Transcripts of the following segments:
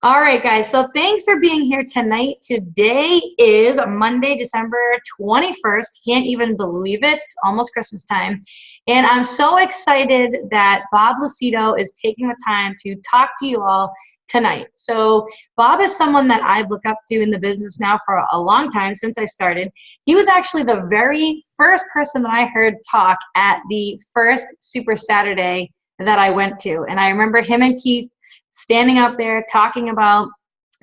All right, guys. So thanks for being here tonight. Today is Monday, December 21st. Can't even believe it. It's almost Christmas time. And I'm so excited that Bob Lucido is taking the time to talk to you all tonight. So Bob is someone that I look up to in the business now for a long time, since I started. He was actually the very first person that I heard talk at the first Super Saturday that I went to. And I remember him and Keith standing up there talking about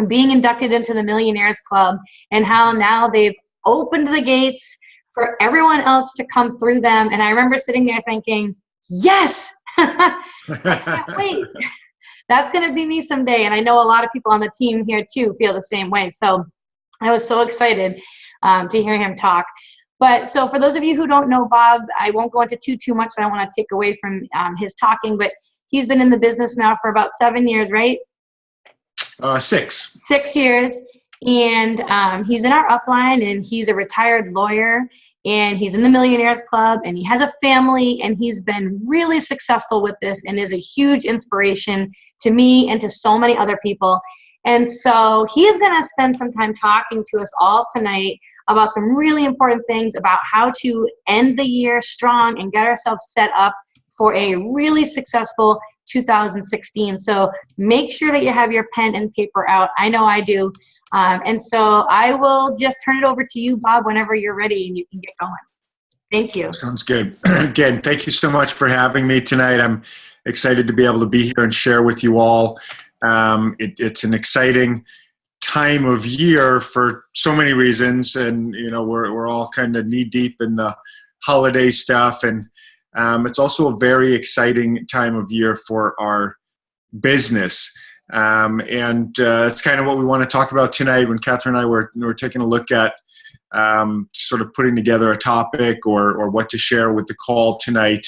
being inducted into the Millionaires Club and how now they've opened the gates for everyone else to come through them. And I remember sitting there thinking, yes, I can't wait. That's going to be me someday. And I know a lot of people on the team here too feel the same way. So I was so excited to hear him talk. But so for those of you who don't know Bob, I won't go into too much. I don't want to take away from his talking, but he's been in the business now for about 7 years, right? 6. 6 years. And he's in our upline, and he's a retired lawyer, and he's in the Millionaires Club, and he has a family, and he's been really successful with this and is a huge inspiration to me and to so many other people. And so he is going to spend some time talking to us all tonight about some really important things about how to end the year strong and get ourselves set up for a really successful 2016. So make sure that you have your pen and paper out. I know I do. And so I will just turn it over to you, Bob, whenever you're ready and you can get going. Thank you. Sounds good. Again, thank you so much for having me tonight. I'm excited to be able to be here and share with you all. It's an exciting time of year for so many reasons, and we're all kind of knee deep in the holiday stuff, and it's also a very exciting time of year for our business. And it's kind of what we want to talk about tonight. When Catherine and I were taking a look at sort of putting together a topic or what to share with the call tonight,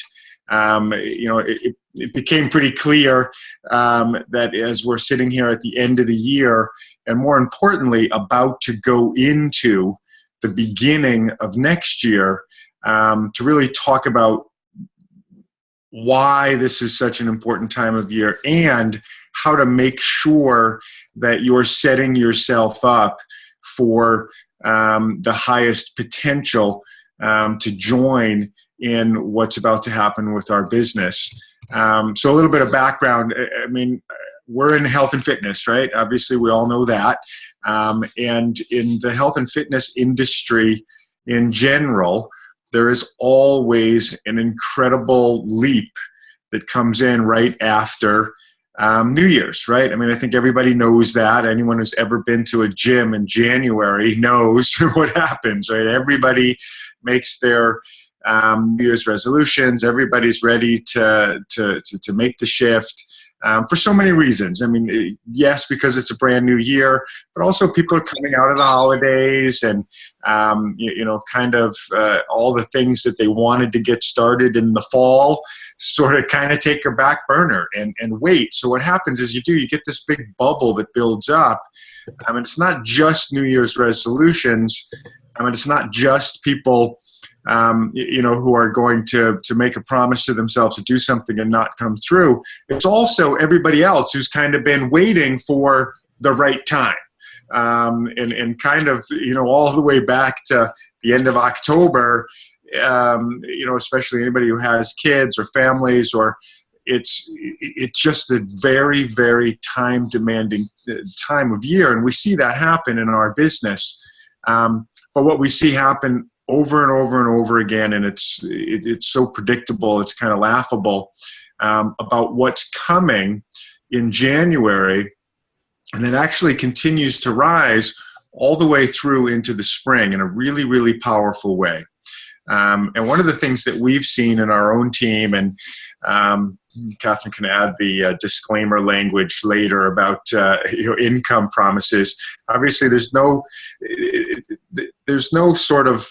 it became pretty clear that as we're sitting here at the end of the year, and more importantly, about to go into the beginning of next year, to really talk about why this is such an important time of year and how to make sure that you're setting yourself up for the highest potential to join in what's about to happen with our business. So a little bit of background. I mean, we're in health and fitness, right? Obviously, we all know that. And in the health and fitness industry in general, there is always an incredible leap that comes in right after New Year's, right? I mean, I think everybody knows that. Anyone who's ever been to a gym in January knows what happens, right? Everybody makes their New Year's resolutions. Everybody's ready to make the shift for so many reasons. I mean, yes, because it's a brand new year, but also people are coming out of the holidays and, kind of all the things that they wanted to get started in the fall sort of kind of take a back burner and wait. So what happens is you get this big bubble that builds up. I mean, it's not just New Year's resolutions. I mean, it's not just people who are going to make a promise to themselves to do something and not come through. It's also everybody else who's kind of been waiting for the right time. And kind of, all the way back to the end of October, especially anybody who has kids or families, or it's just a very, very time demanding time of year. And we see that happen in our business. But what we see happen over and over and over again, and it's so predictable, it's kind of laughable, about what's coming in January, and then actually continues to rise all the way through into the spring in a really, really powerful way. And one of the things that we've seen in our own team, and Catherine can add the disclaimer language later about income promises. Obviously, there's no sort of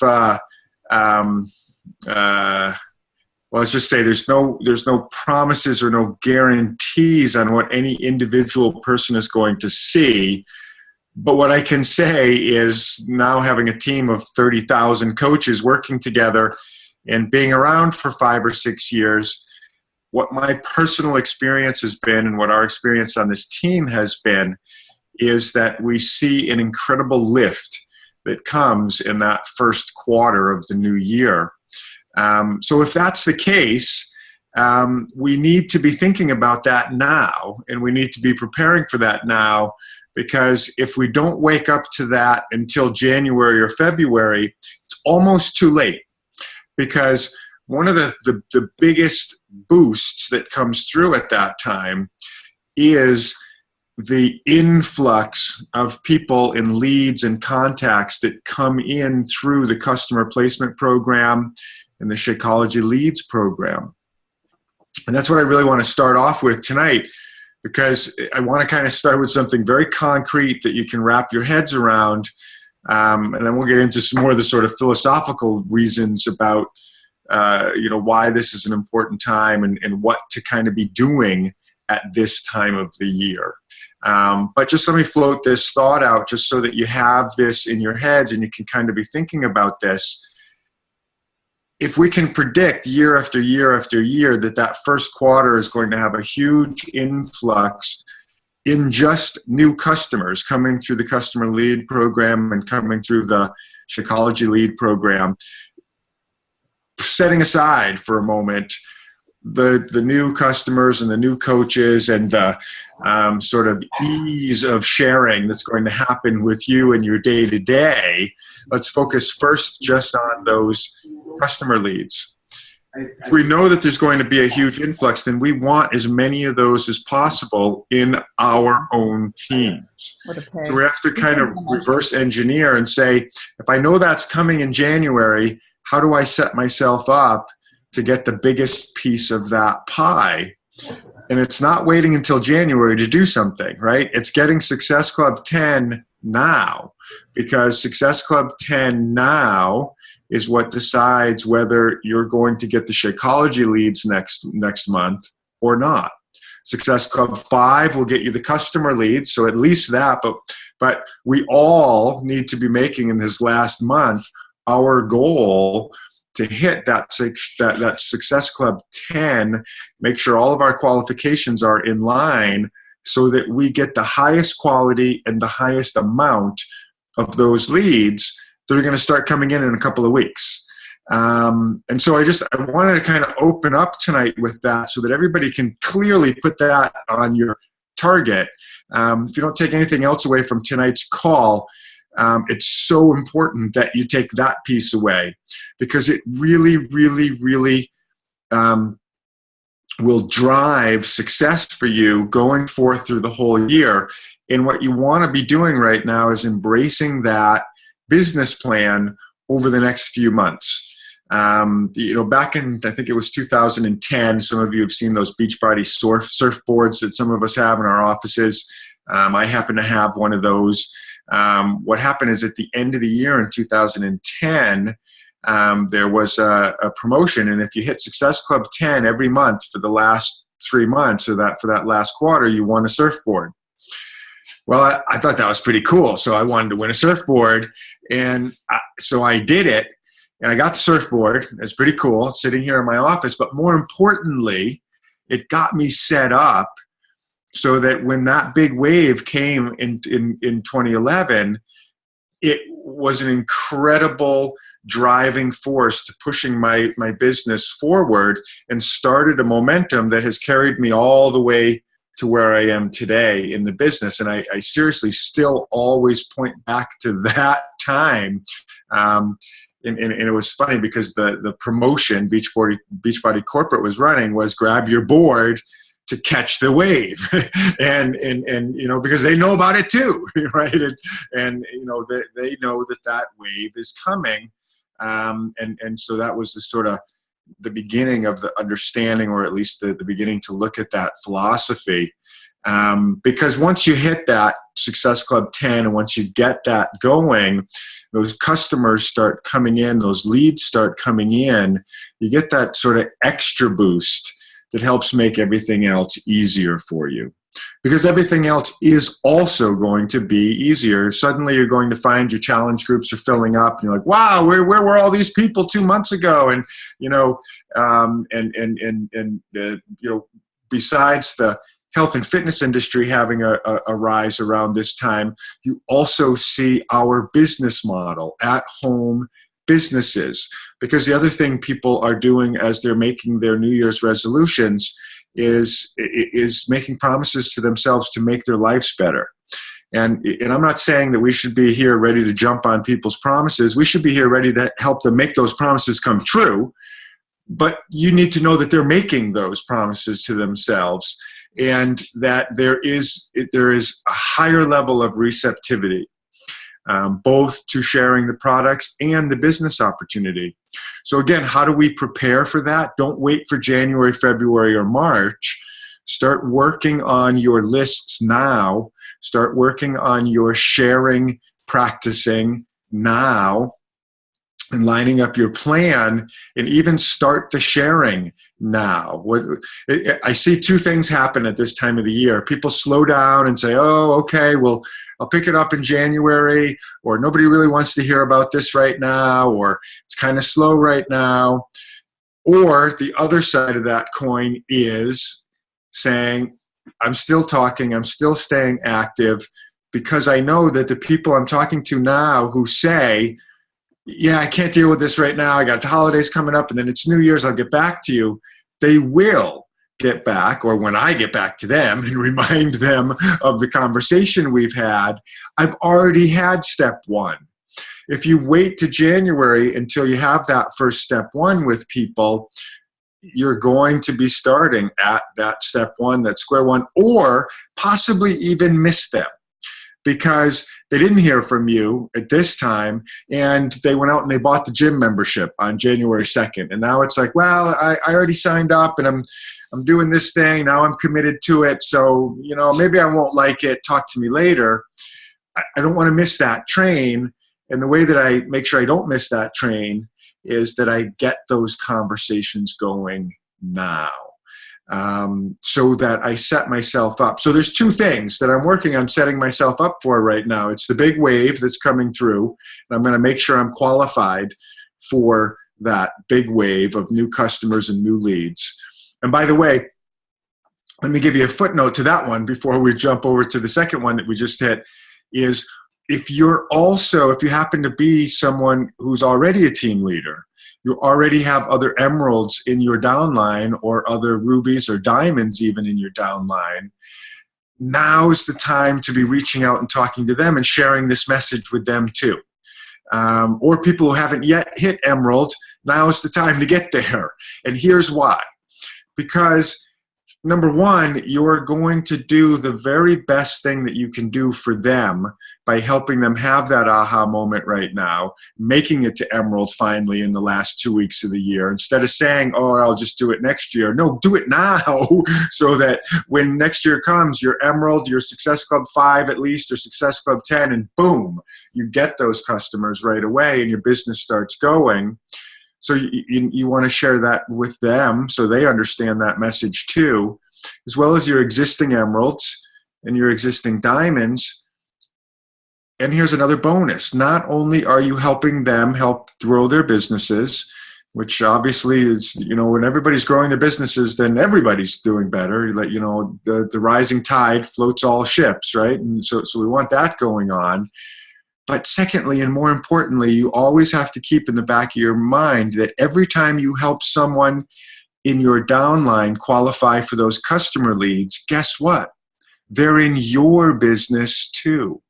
let's just say there's no promises or no guarantees on what any individual person is going to see. But what I can say is, now having a team of 30,000 coaches working together and being around for 5 or 6 years, what my personal experience has been and what our experience on this team has been is that we see an incredible lift that comes in that first quarter of the new year. So if that's the case, we need to be thinking about that now, and we need to be preparing for that now, because if we don't wake up to that until January or February, it's almost too late. Because one of the biggest boosts that comes through at that time is the influx of people and leads and contacts that come in through the customer placement program and the Shakeology Leads program. And that's what I really want to start off with tonight, because I want to kind of start with something very concrete that you can wrap your heads around. And then we'll get into some more of the sort of philosophical reasons about, why this is an important time and what to kind of be doing at this time of the year. But just let me float this thought out just so that you have this in your heads and you can kind of be thinking about this. If we can predict year after year after year that first quarter is going to have a huge influx in just new customers coming through the customer lead program and coming through the Shakeology Lead program, setting aside for a moment the new customers and the new coaches and the sort of ease of sharing that's going to happen with you in your day-to-day, let's focus first just on those customer leads. If we know that there's going to be a huge influx, then we want as many of those as possible in our own teams. So we have to kind of reverse engineer and say, if I know that's coming in January, how do I set myself up to get the biggest piece of that pie? And it's not waiting until January to do something, right? It's getting Success Club 10 now, because Success Club 10 now is what decides whether you're going to get the Shakeology leads next month or not. Success Club 5 will get you the customer leads, so at least that, but we all need to be making in this last month our goal to hit that Success Club 10, make sure all of our qualifications are in line so that we get the highest quality and the highest amount of those leads that are going to start coming in a couple of weeks. And so I wanted to kind of open up tonight with that so that everybody can clearly put that on your target. If you don't take anything else away from tonight's call, it's so important that you take that piece away, because it really, really, really will drive success for you going forth through the whole year. And what you want to be doing right now is embracing that business plan over the next few months. Back in, I think it was 2010, some of you have seen those Beachbody surfboards that some of us have in our offices. I happen to have one of those. What happened is at the end of the year in 2010, there was a promotion, and if you hit Success Club 10 every month for the last 3 months, for that last quarter, you won a surfboard. Well, I thought that was pretty cool, so I wanted to win a surfboard, and so I did it, and I got the surfboard. It's pretty cool, it's sitting here in my office, but more importantly, it got me set up so that when that big wave came in 2011, it was an incredible driving force to pushing my business forward and started a momentum that has carried me all the way to where I am today in the business. And I seriously still always point back to that time. And it was funny because the promotion Beachbody Corporate was running was grab your board to catch the wave. and because they know about it too, right? And they know that wave is coming. And so that was the sort of the beginning of the understanding, or at least the beginning to look at that philosophy. Because once you hit that Success Club 10 and once you get that going, those customers start coming in, those leads start coming in, you get that sort of extra boost that helps make everything else easier for you. Because everything else is also going to be easier. Suddenly you're going to find your challenge groups are filling up, and you're like, wow, where were all these people 2 months ago? And besides the health and fitness industry having a rise around this time, you also see our business model, at-home businesses. Because the other thing people are doing as they're making their New Year's resolutions is making promises to themselves to make their lives better. And I'm not saying that we should be here ready to jump on people's promises. We should be here ready to help them make those promises come true. But you need to know that they're making those promises to themselves, and that there is a higher level of receptivity, both to sharing the products and the business opportunity. So again, how do we prepare for that? Don't wait for January, February, or March. Start working on your lists now. Start working on your sharing, practicing now, and lining up your plan, and even start the sharing now. I see two things happen at this time of the year. People slow down and say, oh, okay, well, I'll pick it up in January, or nobody really wants to hear about this right now, or it's kind of slow right now. Or the other side of that coin is saying, I'm still talking, I'm still staying active, because I know that the people I'm talking to now who say, yeah, I can't deal with this right now, I got the holidays coming up, and then it's New Year's, I'll get back to you, they will get back, or when I get back to them and remind them of the conversation we've had, I've already had step one. If you wait to January until you have that first step one with people, you're going to be starting at that step one, that square one, or possibly even miss them, because they didn't hear from you at this time, and they went out and they bought the gym membership on January 2nd. And now it's like, well, I already signed up, and I'm doing this thing. Now I'm committed to it. So, maybe I won't like it. Talk to me later. I don't want to miss that train. And the way that I make sure I don't miss that train is that I get those conversations going now. So that I set myself up. So there's two things that I'm working on setting myself up for right now. It's the big wave that's coming through, and I'm going to make sure I'm qualified for that big wave of new customers and new leads. And by the way, let me give you a footnote to that one before we jump over to the second one that we just hit, is if you happen to be someone who's already a team leader, you already have other emeralds in your downline, or other rubies or diamonds even in your downline, now's the time to be reaching out and talking to them and sharing this message with them too. Or people who haven't yet hit emerald, now's the time to get there. And here's why. Because number one, you're going to do the very best thing that you can do for them by helping them have that aha moment right now, making it to emerald finally in the last 2 weeks of the year. Instead of saying, oh, I'll just do it next year. No, do it now so that when next year comes, you're emerald, you're Success Club 5 at least, or Success Club 10, and boom, you get those customers right away and your business starts going. So you want to share that with them so they understand that message too, as well as your existing emeralds and your existing diamonds. And here's another bonus. Not only are you helping them help grow their businesses, which obviously is, when everybody's growing their businesses, then everybody's doing better. The rising tide floats all ships, right? And so we want that going on. But secondly, and more importantly, you always have to keep in the back of your mind that every time you help someone in your downline qualify for those customer leads, guess what? They're in your business too.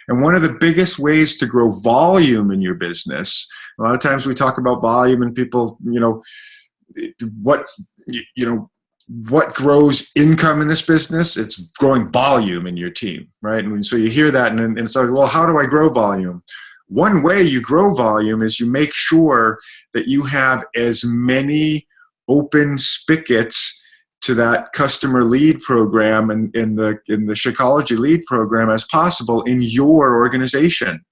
And one of the biggest ways to grow volume in your business, a lot of times we talk about volume and people, what grows income in this business? It's growing volume in your team, right? And so you hear that and so, well, how do I grow volume? One way you grow volume is you make sure that you have as many open spigots to that customer lead program and in the Shakeology lead program as possible in your organization.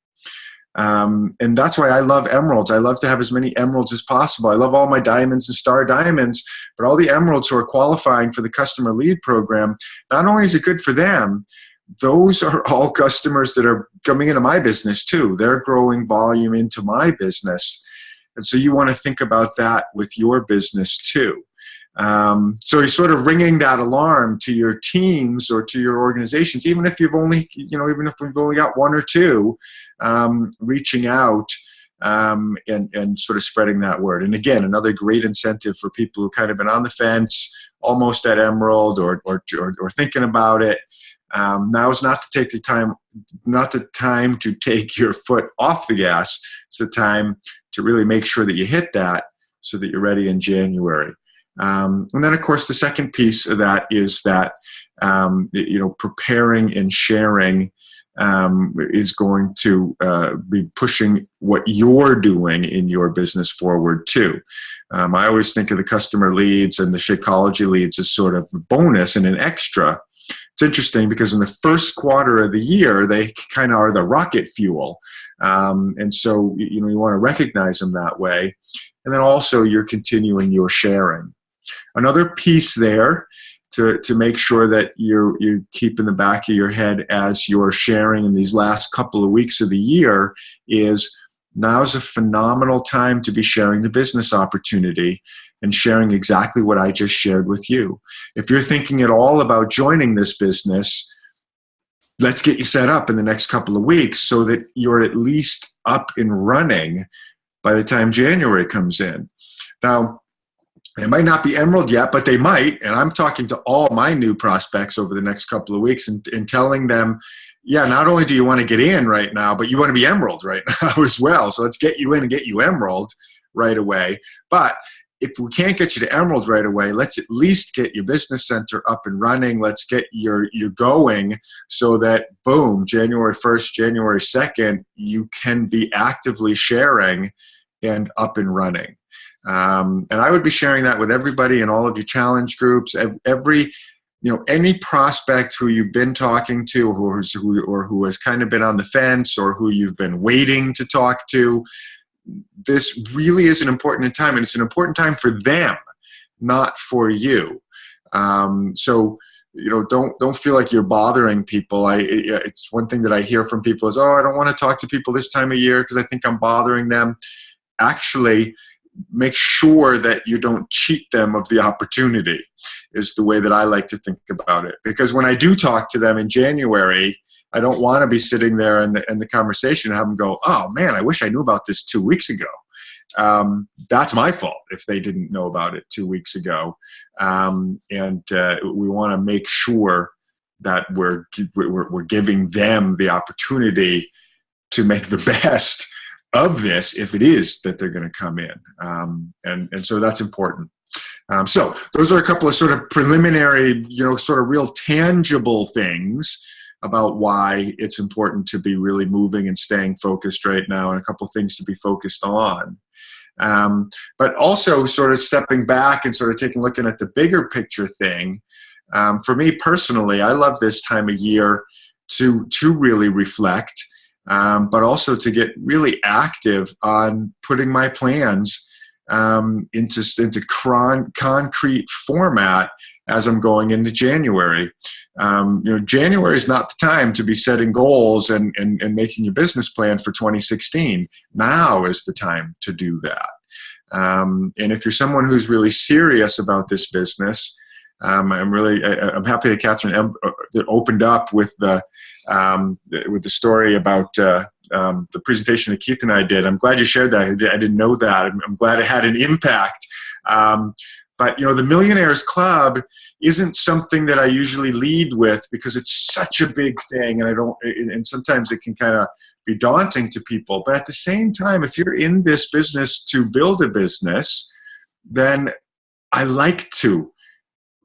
And that's why I love emeralds. I love to have as many emeralds as possible. I love all my diamonds and star diamonds, but all the emeralds who are qualifying for the customer lead program, not only is it good for them, those are all customers that are coming into my business too. They're growing volume into my business. And so you want to think about that with your business too. So you're sort of ringing that alarm to your teams or to your organizations, even if you've only, even if we've only got one or two, reaching out and sort of spreading that word. And again, another great incentive for people who kind of been on the fence, almost at Emerald or thinking about it. Now is not the time to take your foot off the gas. It's the time to really make sure that you hit that so that you're ready in January. And then, of course, the second piece of that is that, preparing and sharing is going to be pushing what you're doing in your business forward, too. I always think of the customer leads and the Shakeology leads as sort of a bonus and an extra. It's interesting because in the first quarter of the year, they kind of are the rocket fuel. And so, you want to recognize them that way. And then also you're continuing your sharing. Another piece there to make sure that you keep in the back of your head as you're sharing in these last couple of weeks of the year is now's a phenomenal time to be sharing the business opportunity and sharing exactly what I just shared with you. If you're thinking at all about joining this business, let's get you set up in the next couple of weeks so that you're at least up and running by the time January comes in. Now, they might not be Emerald yet, but they might. And I'm talking to all my new prospects over the next couple of weeks and telling them, yeah, not only do you want to get in right now, but you want to be Emerald right now as well. So let's get you in and get you Emerald right away. But if we can't get you to Emerald right away, let's at least get your business center up and running. Let's get you going so that, boom, January 1st, January 2nd, you can be actively sharing and up and running. And I would be sharing that with everybody in all of your challenge groups. Any prospect who you've been talking to, who has kind of been on the fence, or who you've been waiting to talk to. This really is an important time, and it's an important time for them, not for you. So don't feel like you're bothering people. It's one thing that I hear from people is, I don't want to talk to people this time of year because I think I'm bothering them. Actually, make sure that you don't cheat them of the opportunity is the way that I like to think about it. Because when I do talk to them in January, I don't want to be sitting there in the conversation and have them go, oh man, I wish I knew about this 2 weeks ago. That's my fault if they didn't know about it 2 weeks ago. And we want to make sure that we're giving them the opportunity to make the best of this if it is that they're going to come in. And so that's important. So those are a couple of sort of preliminary, sort of real tangible things about why it's important to be really moving and staying focused right now, and a couple of things to be focused on. But also sort of stepping back and sort of looking at the bigger picture thing. For me personally, I love this time of year to really reflect, but also to get really active on putting my plans into concrete format as I'm going into January. January is not the time to be setting goals and making your business plan for 2016. Now is the time to do that. And if you're someone who's really serious about this business, I'm happy that Catherine opened up with the story about the presentation that Keith and I did. I'm glad you shared that. I didn't know that. I'm glad it had an impact. But the Millionaires Club isn't something that I usually lead with because it's such a big thing, and sometimes it can kind of be daunting to people. But at the same time, if you're in this business to build a business, then I like to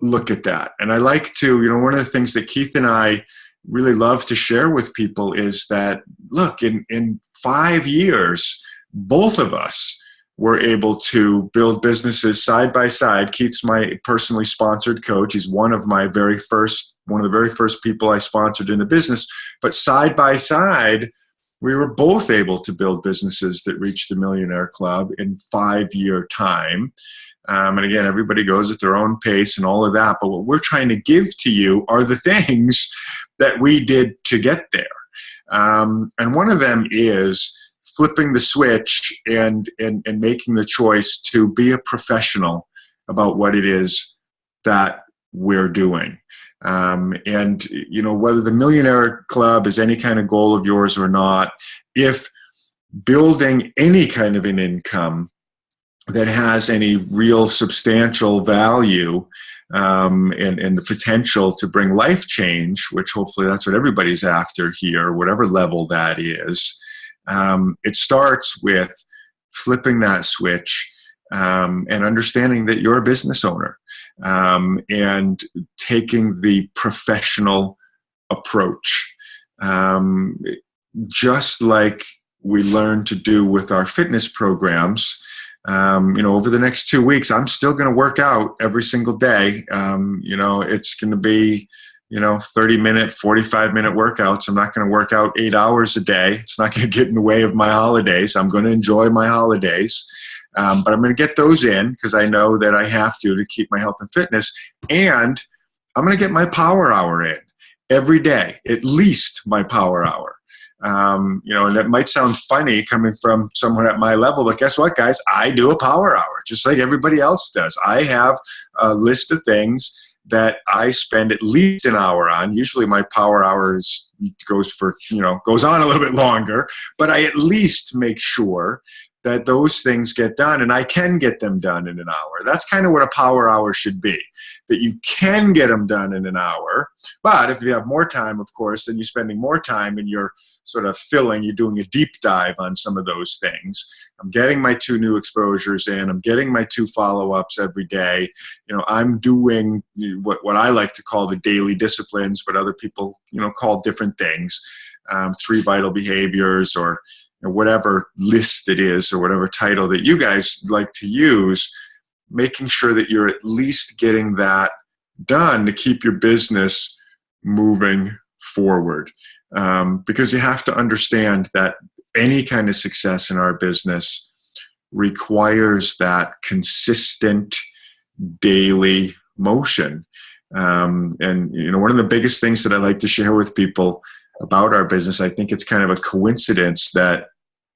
look at that. And I like to, one of the things that Keith and I really love to share with people is that, look, in 5 years, both of us were able to build businesses side by side. Keith's my personally sponsored coach. He's one of the very first people I sponsored in the business. But side by side, we were both able to build businesses that reached the Millionaire Club in 5-year time. And again, everybody goes at their own pace and all of that. But what we're trying to give to you are the things that we did to get there. And one of them is flipping the switch and making the choice to be a professional about what it is that we're doing. And, whether the Millionaire Club is any kind of goal of yours or not, if building any kind of an income that has any real substantial value and the potential to bring life change, which hopefully that's what everybody's after here, whatever level that is, it starts with flipping that switch and understanding that you're a business owner and taking the professional approach. Just like we learn to do with our fitness programs, over the next 2 weeks, I'm still going to work out every single day. It's going to be, 30-minute, 45-minute workouts. I'm not going to work out 8 hours a day. It's not going to get in the way of my holidays. I'm going to enjoy my holidays. But I'm going to get those in because I know that I have to keep my health and fitness. And I'm going to get my power hour in every day, at least my power hour. And that might sound funny coming from someone at my level, but guess what, guys? I do a power hour just like everybody else does. I have a list of things that I spend at least an hour on. Usually my power hours goes on a little bit longer, but I at least make sure that those things get done, and I can get them done in an hour. That's kind of what a power hour should be, that you can get them done in an hour. But if you have more time, of course, then you're spending more time and you're sort of you're doing a deep dive on some of those things. I'm getting my 2 new exposures in. I'm getting my 2 follow-ups every day. I'm doing what I like to call the daily disciplines, but other people, call different things, 3 vital behaviors or whatever list it is or whatever title that you guys like to use, making sure that you're at least getting that done to keep your business moving forward. Because you have to understand that any kind of success in our business requires that consistent daily motion. And one of the biggest things that I like to share with people about our business, I think it's kind of a coincidence that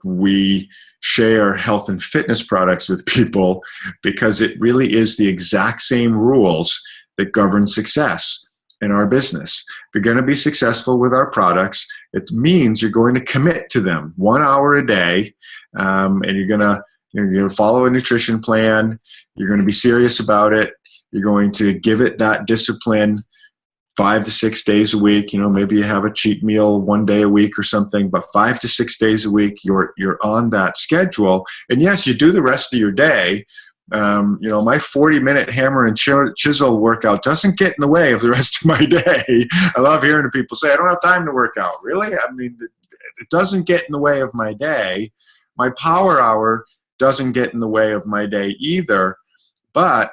we share health and fitness products with people, because it really is the exact same rules that govern success in our business. If you're going to be successful with our products, it means you're going to commit to them 1 hour a day, and you're going to follow a nutrition plan. You're going to be serious about it. You're going to give it that discipline 5 to 6 days a week. Maybe you have a cheat meal 1 day a week or something, but 5 to 6 days a week, you're on that schedule. And yes, you do the rest of your day. My 40-minute hammer and chisel workout doesn't get in the way of the rest of my day. I love hearing people say, I don't have time to work out. Really? I mean, it doesn't get in the way of my day. My power hour doesn't get in the way of my day either. But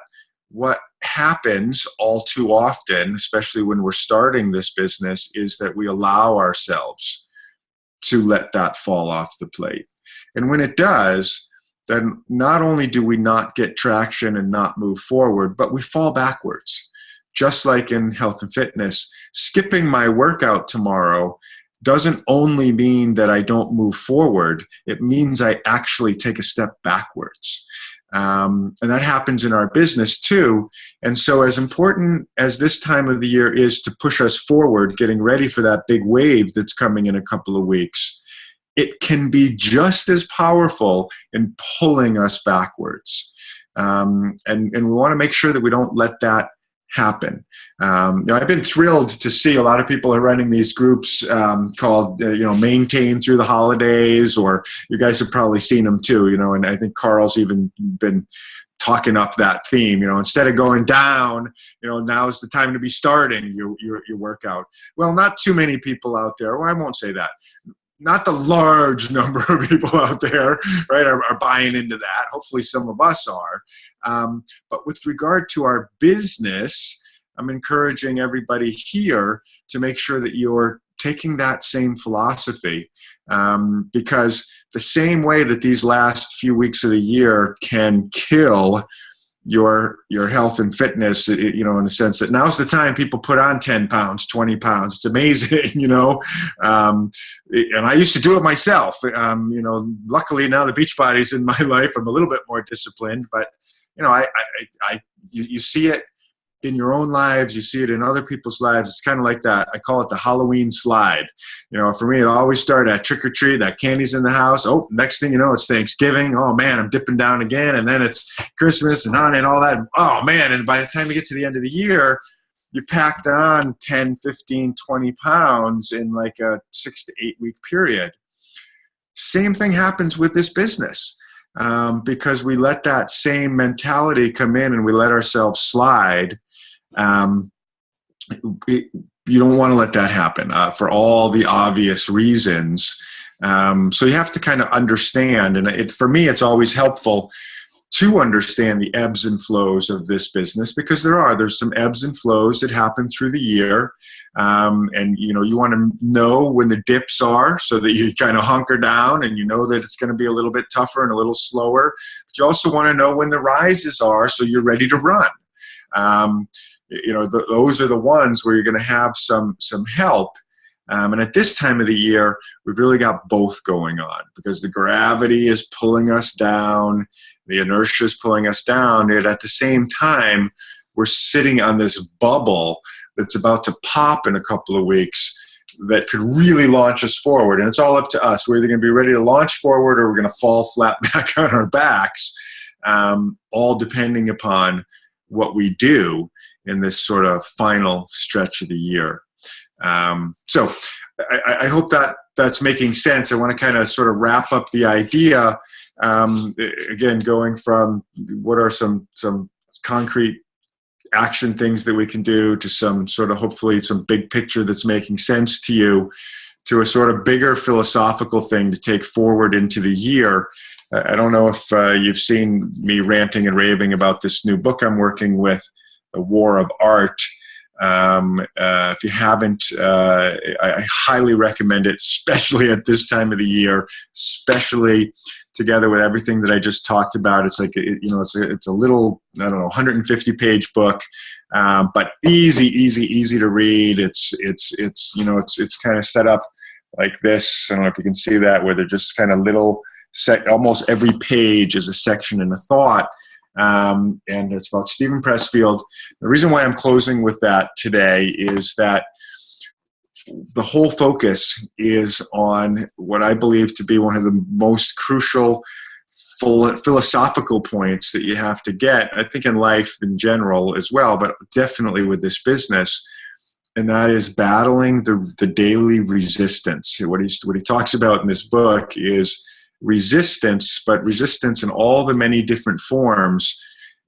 what happens all too often, especially when we're starting this business, is that we allow ourselves to let that fall off the plate. And when it does, then not only do we not get traction and not move forward, but we fall backwards. Just like in health and fitness, skipping my workout tomorrow doesn't only mean that I don't move forward, it means I actually take a step backwards. And that happens in our business too. And so as important as this time of the year is to push us forward, getting ready for that big wave that's coming in a couple of weeks, it can be just as powerful in pulling us backwards. And we want to make sure that we don't let that happen. I've been thrilled to see a lot of people are running these groups called, Maintain Through the Holidays, or you guys have probably seen them too, and I think Carl's even been talking up that theme, instead of going down, now's the time to be starting your workout. Well, not too many people out there. Well, I won't say that. Not the large number of people out there, right, are buying into that. Hopefully some of us are. But with regard to our business, I'm encouraging everybody here to make sure that you're taking that same philosophy, because the same way that these last few weeks of the year can kill your health and fitness, in the sense that now's the time people put on 10 pounds, 20 pounds. It's amazing, and I used to do it myself. Luckily now the Beachbody's in my life. I'm a little bit more disciplined, but you see it in your own lives, you see it in other people's lives. It's kind of like that. I call it the Halloween slide. For me, it always started at trick or treat, that candy's in the house. Oh, next thing you know, it's Thanksgiving. Oh man, I'm dipping down again. And then it's Christmas and on and all that. Oh man. And by the time you get to the end of the year, you packed on 10, 15, 20 pounds in like a 6 to 8 week period. Same thing happens with this business. Because we let that same mentality come in and we let ourselves slide. You don't want to let that happen for all the obvious reasons. So you have to kind of understand, and for me, it's always helpful to understand the ebbs and flows of this business, because there's some ebbs and flows that happen through the year. And you want to know when the dips are so that you kind of hunker down and you know that it's going to be a little bit tougher and a little slower. But you also want to know when the rises are so you're ready to run. Those are the ones where you're going to have some help. And at this time of the year, we've really got both going on, because the gravity is pulling us down, the inertia is pulling us down, and at the same time, we're sitting on this bubble that's about to pop in a couple of weeks that could really launch us forward. And it's all up to us. We're either going to be ready to launch forward or we're going to fall flat back on our backs, all depending upon what we do in this sort of final stretch of the year. So I hope that's making sense. I want to kind of sort of wrap up the idea, again, going from what are some concrete action things that we can do to some sort of, hopefully, some big picture that's making sense to you, to a sort of bigger philosophical thing to take forward into the year. I don't know if you've seen me ranting and raving about this new book I'm working with, The War of Art. If you haven't, I highly recommend it, especially at this time of the year, especially together with everything that I just talked about. It's like, it's a little, 150-page book, but easy to read. It's kind of set up like this. I don't know if you can see that, where they're just kind of little, almost every page is a section and a thought. And it's about Stephen Pressfield. The reason why I'm closing with that today is that the whole focus is on what I believe to be one of the most crucial philosophical points that you have to get, I think, in life in general as well, but definitely with this business. And that is battling the daily resistance. What he talks about in this book is resistance, but resistance in all the many different forms,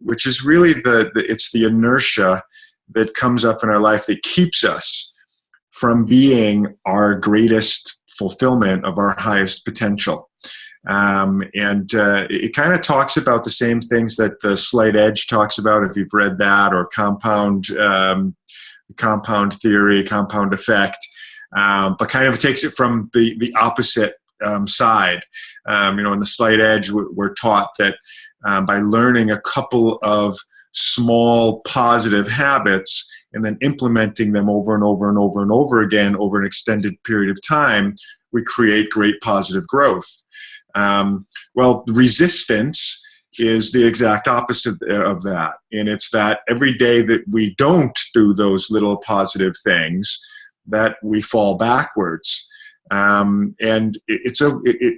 which is really it's the inertia that comes up in our life that keeps us from being our greatest fulfillment of our highest potential. It kind of talks about the same things that the Slight Edge talks about, if you've read that, or compound theory, compound effect, but kind of takes it from the opposite side. In the Slight Edge, we're taught that by learning a couple of small positive habits and then implementing them over and over and over and over again over an extended period of time, we create great positive growth. Well, the resistance is the exact opposite of that. And it's that every day that we don't do those little positive things, that we fall backwards. And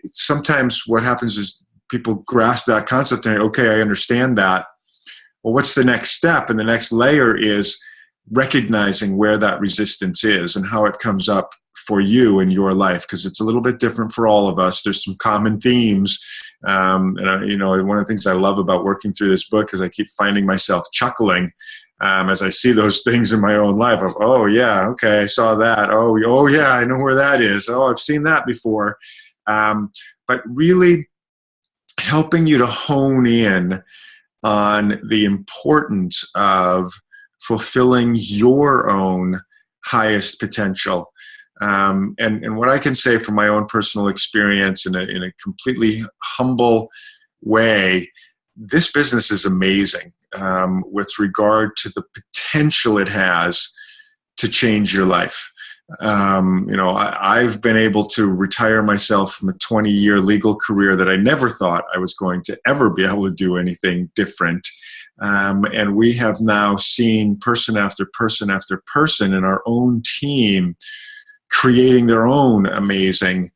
sometimes what happens is people grasp that concept and, okay, I understand that. Well, what's the next step? And the next layer is recognizing where that resistance is and how it comes up for you in your life, because it's a little bit different for all of us. There's some common themes. One of the things I love about working through this book is I keep finding myself chuckling as I see those things in my own life. Of, oh yeah, okay, I saw that. Oh yeah, I know where that is. Oh, I've seen that before. But really helping you to hone in on the importance of fulfilling your own highest potential. And what I can say from my own personal experience in a completely humble way, this business is amazing with regard to the potential it has to change your life. I've been able to retire myself from a 20-year legal career that I never thought I was going to ever be able to do anything different. And we have now seen person after person after person in our own team creating their own amazing,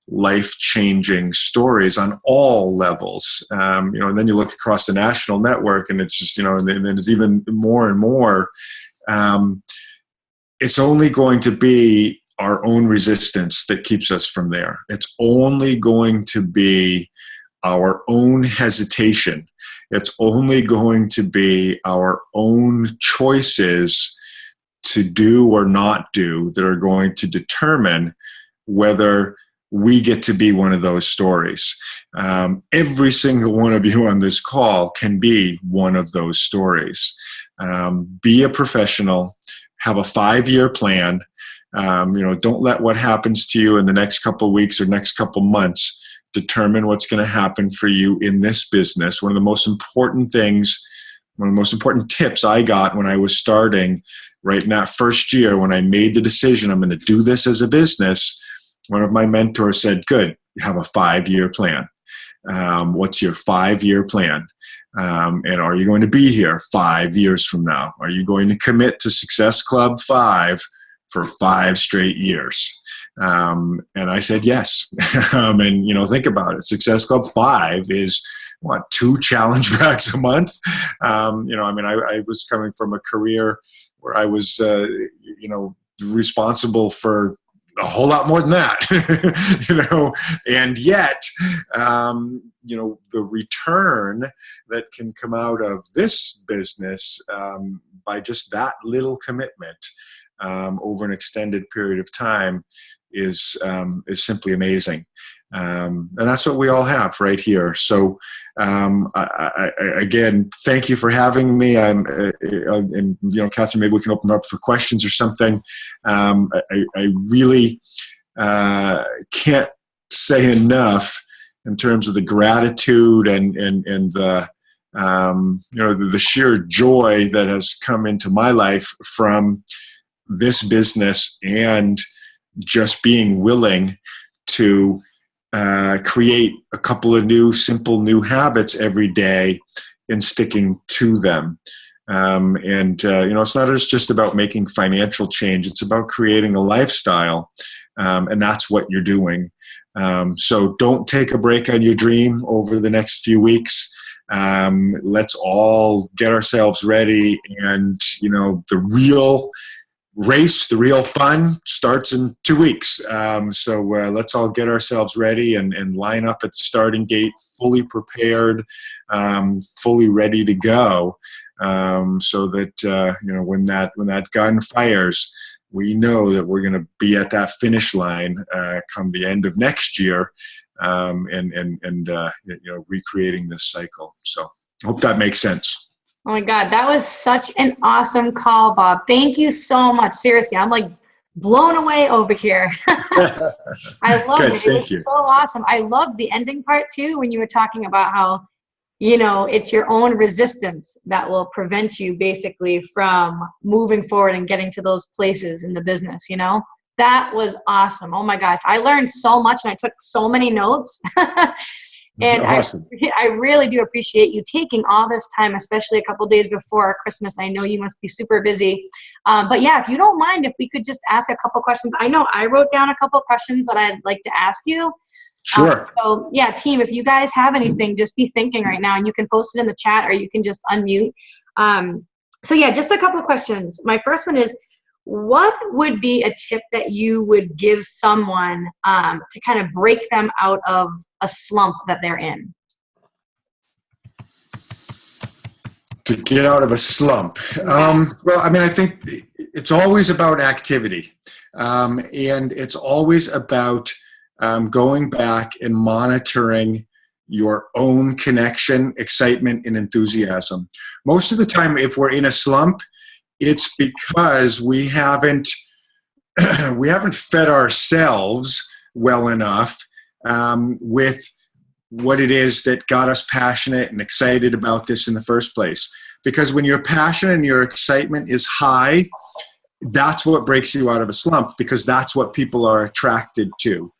life-changing stories on all levels. And then you look across the national network, and it's just, and then there's even more and more. It's only going to be our own resistance that keeps us from there. It's only going to be our own hesitation. It's only going to be our own choices to do or not do that are going to determine whether we get to be one of those stories. Every single one of you on this call can be one of those stories. Be a professional, have a 5-year plan. Don't let what happens to you in the next couple of weeks or next couple of months determine what's going to happen for you in this business. One of the most important tips I got when I was starting, right in that first year when I made the decision, I'm going to do this as a business, one of my mentors said, good, you have a 5-year plan. What's your 5-year plan? And are you going to be here 5 years from now? Are you going to commit to Success Club 5 for 5 straight years? And I said yes. And think about it. Success Club 5 is 2 challenge packs a month. I was coming from a career where I was, responsible for a whole lot more than that, and yet, the return that can come out of this business by just that little commitment over an extended period of time is simply amazing. And that's what we all have right here. So, again, thank you for having me. And Catherine, maybe we can open up for questions or something. I really can't say enough in terms of the gratitude and the the sheer joy that has come into my life from this business and just being willing to create a couple of simple new habits every day and sticking to them. It's not just about making financial change. It's about creating a lifestyle. And that's what you're doing. So don't take a break on your dream over the next few weeks. Let's all get ourselves ready. And, the real race, the real fun starts in 2 weeks. So let's all get ourselves ready and line up at the starting gate, fully prepared, fully ready to go, so that when that gun fires, we know that we're going to be at that finish line come the end of next year, and recreating this cycle. So I hope that makes sense. Oh my God, that was such an awesome call, Bob. Thank you so much. Seriously, I'm like blown away over here. I love it. It was so awesome. I loved the ending part too, when you were talking about how, it's your own resistance that will prevent you basically from moving forward and getting to those places in the business, That was awesome. Oh my gosh. I learned so much and I took so many notes. And awesome. I really do appreciate you taking all this time, especially a couple days before Christmas. I know you must be super busy. But yeah, if you don't mind, if we could just ask a couple questions. I know I wrote down a couple questions that I'd like to ask you. Sure. So yeah, team, if you guys have anything, just be thinking right now and you can post it in the chat or you can just unmute. So yeah, just a couple of questions. My first one is, what would be a tip that you would give someone to kind of break them out of a slump that they're in? To get out of a slump. I think it's always about activity. And it's always about going back and monitoring your own connection, excitement, and enthusiasm. Most of the time, if we're in a slump, it's because we haven't fed ourselves well enough with what it is that got us passionate and excited about this in the first place. Because when you're passionate and your excitement is high, that's what breaks you out of a slump, because that's what people are attracted to.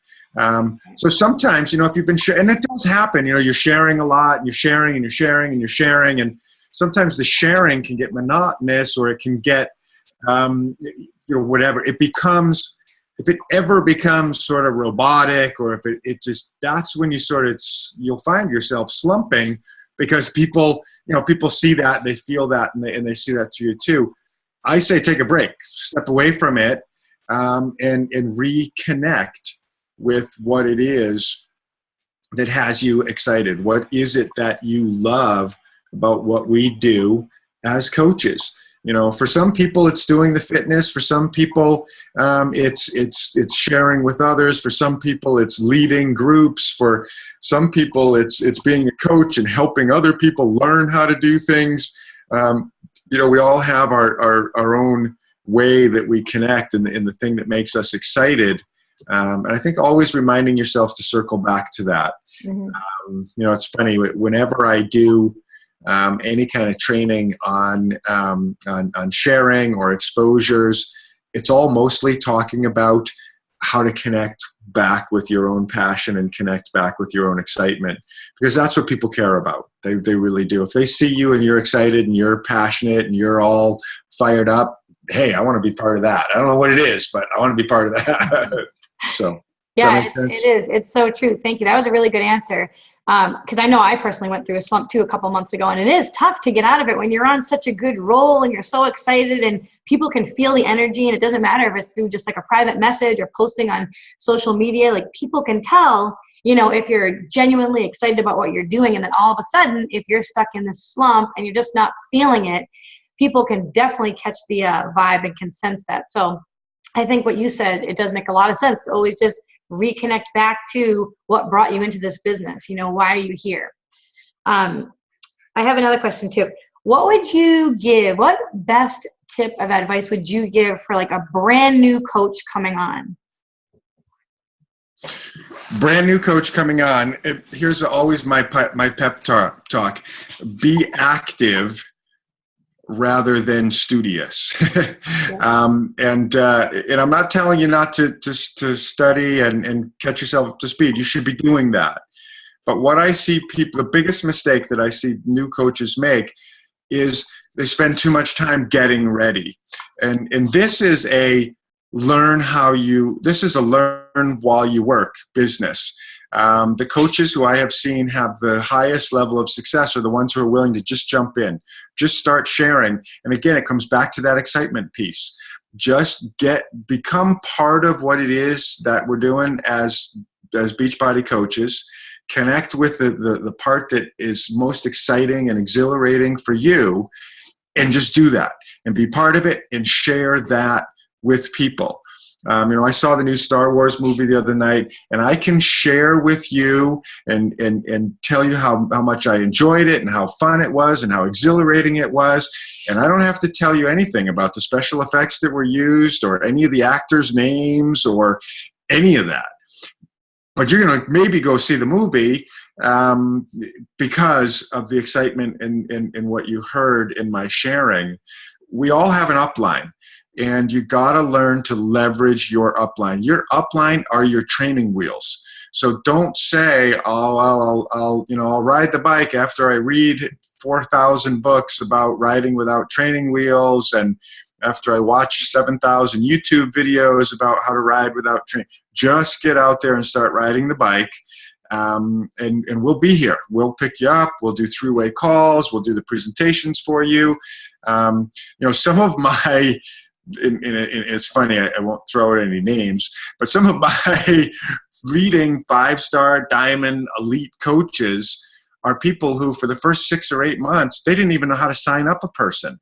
So sometimes, if you've been and it does happen, you're sharing a lot, and you're sharing and you're sharing and you're sharing, and sometimes the sharing can get monotonous, or it can get, whatever. It becomes, if it ever becomes sort of robotic, or if it just, that's when you'll find yourself slumping, because people see that, they feel that, and they see that to you too. I say take a break, step away from it, and reconnect with what it is that has you excited. What is it that you love about what we do as coaches? For some people it's doing the fitness. For some people it's sharing with others. For some people it's leading groups. For some people it's being a coach and helping other people learn how to do things. We all have our own way that we connect, and the thing that makes us excited. And I think always reminding yourself to circle back to that. Mm-hmm. It's funny, whenever I do any kind of training on sharing or exposures, it's all mostly talking about how to connect back with your own passion and connect back with your own excitement, because that's what people care about. They really do. If they see you and you're excited and you're passionate and you're all fired up, hey, I want to be part of that. I don't know what it is, but I want to be part of that. So yeah, it is. It's so true. Thank you. That was a really good answer. Because I know I personally went through a slump too a couple months ago, and it is tough to get out of it when you're on such a good roll and you're so excited and people can feel the energy, and it doesn't matter if it's through just like a private message or posting on social media. Like, people can tell, if you're genuinely excited about what you're doing, and then all of a sudden, if you're stuck in this slump and you're just not feeling it, people can definitely catch the vibe and can sense that. So I think what you said, it does make a lot of sense. Always just reconnect back to what brought you into this business. Why are you here? I have another question too. What best tip of advice would you give for like a brand new coach coming on? Brand new coach coming on. Here's always my pep talk. Be active rather than studious. And I'm not telling you not to study and catch yourself up to speed. You should be doing that. But what I see the biggest mistake that I see new coaches make is they spend too much time getting ready. And this is a learn while you work business. The coaches who I have seen have the highest level of success are the ones who are willing to just jump in, just start sharing. And again, it comes back to that excitement piece. Just become part of what it is that we're doing as Beachbody coaches. Connect with the part that is most exciting and exhilarating for you, and just do that and be part of it and share that with people. I saw the new Star Wars movie the other night, and I can share with you and tell you how much I enjoyed it and how fun it was and how exhilarating it was. And I don't have to tell you anything about the special effects that were used or any of the actors' names or any of that. But you're going to maybe go see the movie because of the excitement and what you heard in my sharing. We all have an upline. And you got to learn to leverage your upline. Your upline are your training wheels. So don't say, "Oh, I'll ride the bike after I read 4,000 books about riding without training wheels, and after I watch 7,000 YouTube videos about how to ride without training." Just get out there and start riding the bike, and we'll be here. We'll pick you up. We'll do three-way calls. We'll do the presentations for you. Some of my it's funny, I won't throw out any names, but some of my leading 5-star diamond elite coaches are people who for the first 6 or 8 months, they didn't even know how to sign up a person.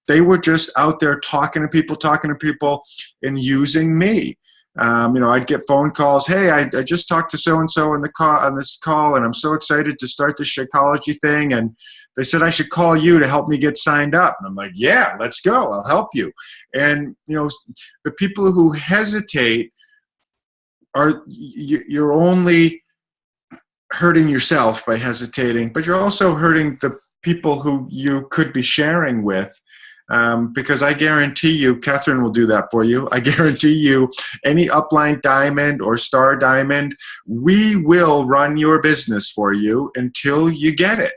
They were just out there talking to people and using me. I'd get phone calls. Hey, I just talked to so-and-so on this call, and I'm so excited to start this Shakeology thing. And they said I should call you to help me get signed up. And I'm like, yeah, let's go. I'll help you. And, the people who hesitate you're only hurting yourself by hesitating, but you're also hurting the people who you could be sharing with. because I guarantee you, Catherine will do that for you. I guarantee you, any upline diamond or star diamond, we will run your business for you until you get it.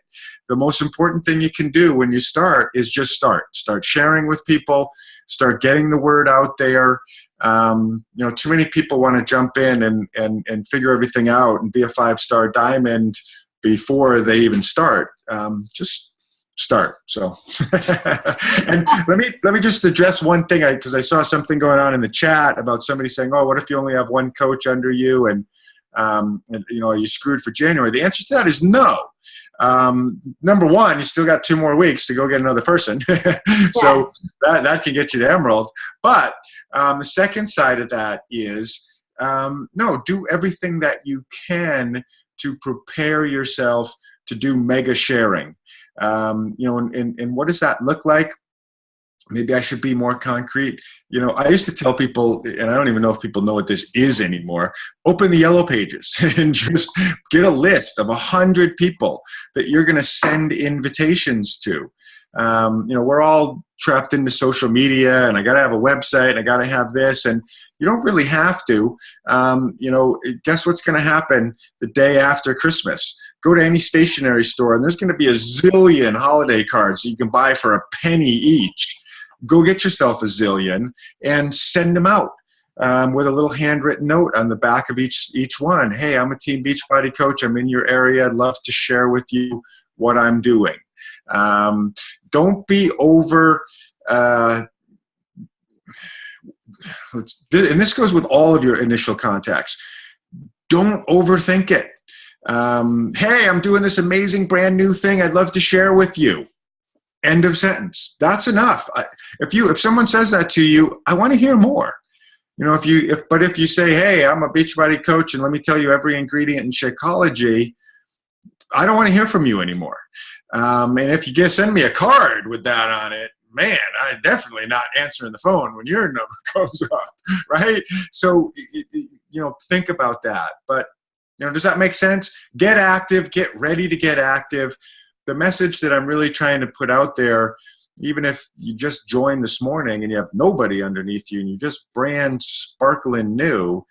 The most important thing you can do when you start is just start. Start sharing with people. Start getting the word out there. Too many people want to jump in and figure everything out and be a 5-star diamond before they even start. Just start. So, and let me just address one thing, because I saw something going on in the chat about somebody saying, "Oh, what if you only have one coach under you, and are you screwed for January?" The answer to that is no. Number one, you still got 2 more weeks to go get another person. So that can get you to Emerald. But the second side of that is, no, do everything that you can to prepare yourself to do mega sharing. And what does that look like? Maybe I should be more concrete. I used to tell people, and I don't even know if people know what this is anymore, open the yellow pages and just get a list of 100 people that you're going to send invitations to. We're all trapped into social media, and I got to have a website, and I got to have this, and you don't really have to. Guess what's going to happen the day after Christmas? Go to any stationery store, and there's going to be a zillion holiday cards that you can buy for a penny each. Go get yourself a zillion and send them out with a little handwritten note on the back of each one. Hey, I'm a Team Beachbody coach. I'm in your area. I'd love to share with you what I'm doing. Don't be over, and this goes with all of your initial contacts. Don't overthink it. Hey, I'm doing this amazing brand new thing I'd love to share with you. End of sentence. That's enough. If someone says that to you, I want to hear more. If you say, hey, I'm a Beachbody coach and let me tell you every ingredient in Shakeology, I don't want to hear from you anymore. And if you just send me a card with that on it, man, I'm definitely not answering the phone when your number comes up, right? So, think about that. But, does that make sense? Get active. Get ready to get active. The message that I'm really trying to put out there, even if you just joined this morning and you have nobody underneath you and you just brand sparkling new,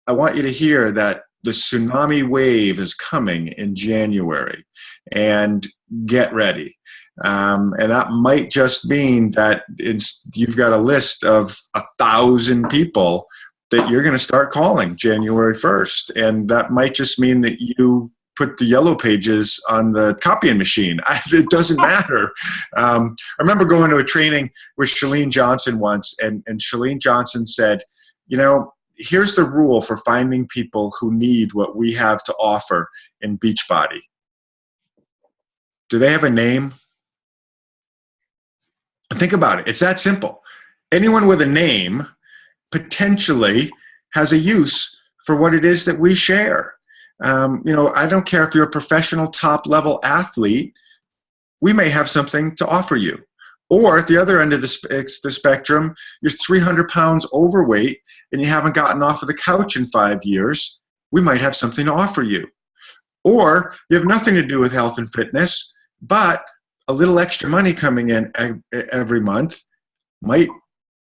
I want you to hear that the tsunami wave is coming in January, and get ready. And that might just mean that you've got a list of 1,000 people that you're going to start calling January 1st. And that might just mean that you put the yellow pages on the copying machine. It doesn't matter. I remember going to a training with Chalene Johnson once, and Chalene Johnson said, here's the rule for finding people who need what we have to offer in Beachbody. Do they have a name? Think about it. It's that simple. Anyone with a name potentially has a use for what it is that we share. I don't care if you're a professional top-level athlete, we may have something to offer you. Or at the other end of the spectrum, you're 300 pounds overweight and you haven't gotten off of the couch in 5 years, we might have something to offer you. Or you have nothing to do with health and fitness, but a little extra money coming in every month might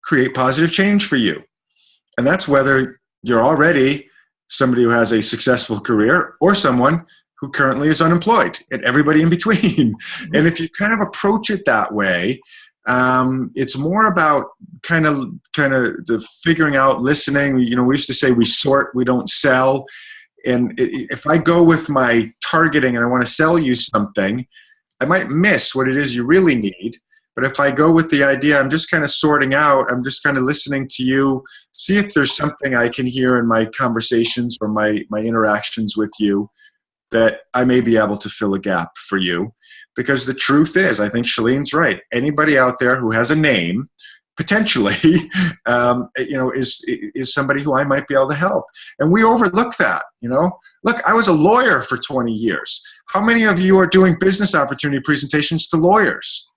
create positive change for you. And that's whether you're already somebody who has a successful career or someone who currently is unemployed, and everybody in between. And if you kind of approach it that way, it's more about kind of the figuring out, listening. We used to say we sort, we don't sell. And if I go with my targeting and I want to sell you something, I might miss what it is you really need. But if I go with the idea, I'm just kind of sorting out, I'm just kind of listening to you, see if there's something I can hear in my conversations or my interactions with you that I may be able to fill a gap for you. Because the truth is, I think Shalene's right. Anybody out there who has a name, potentially, is somebody who I might be able to help. And we overlook that, Look, I was a lawyer for 20 years. How many of you are doing business opportunity presentations to lawyers?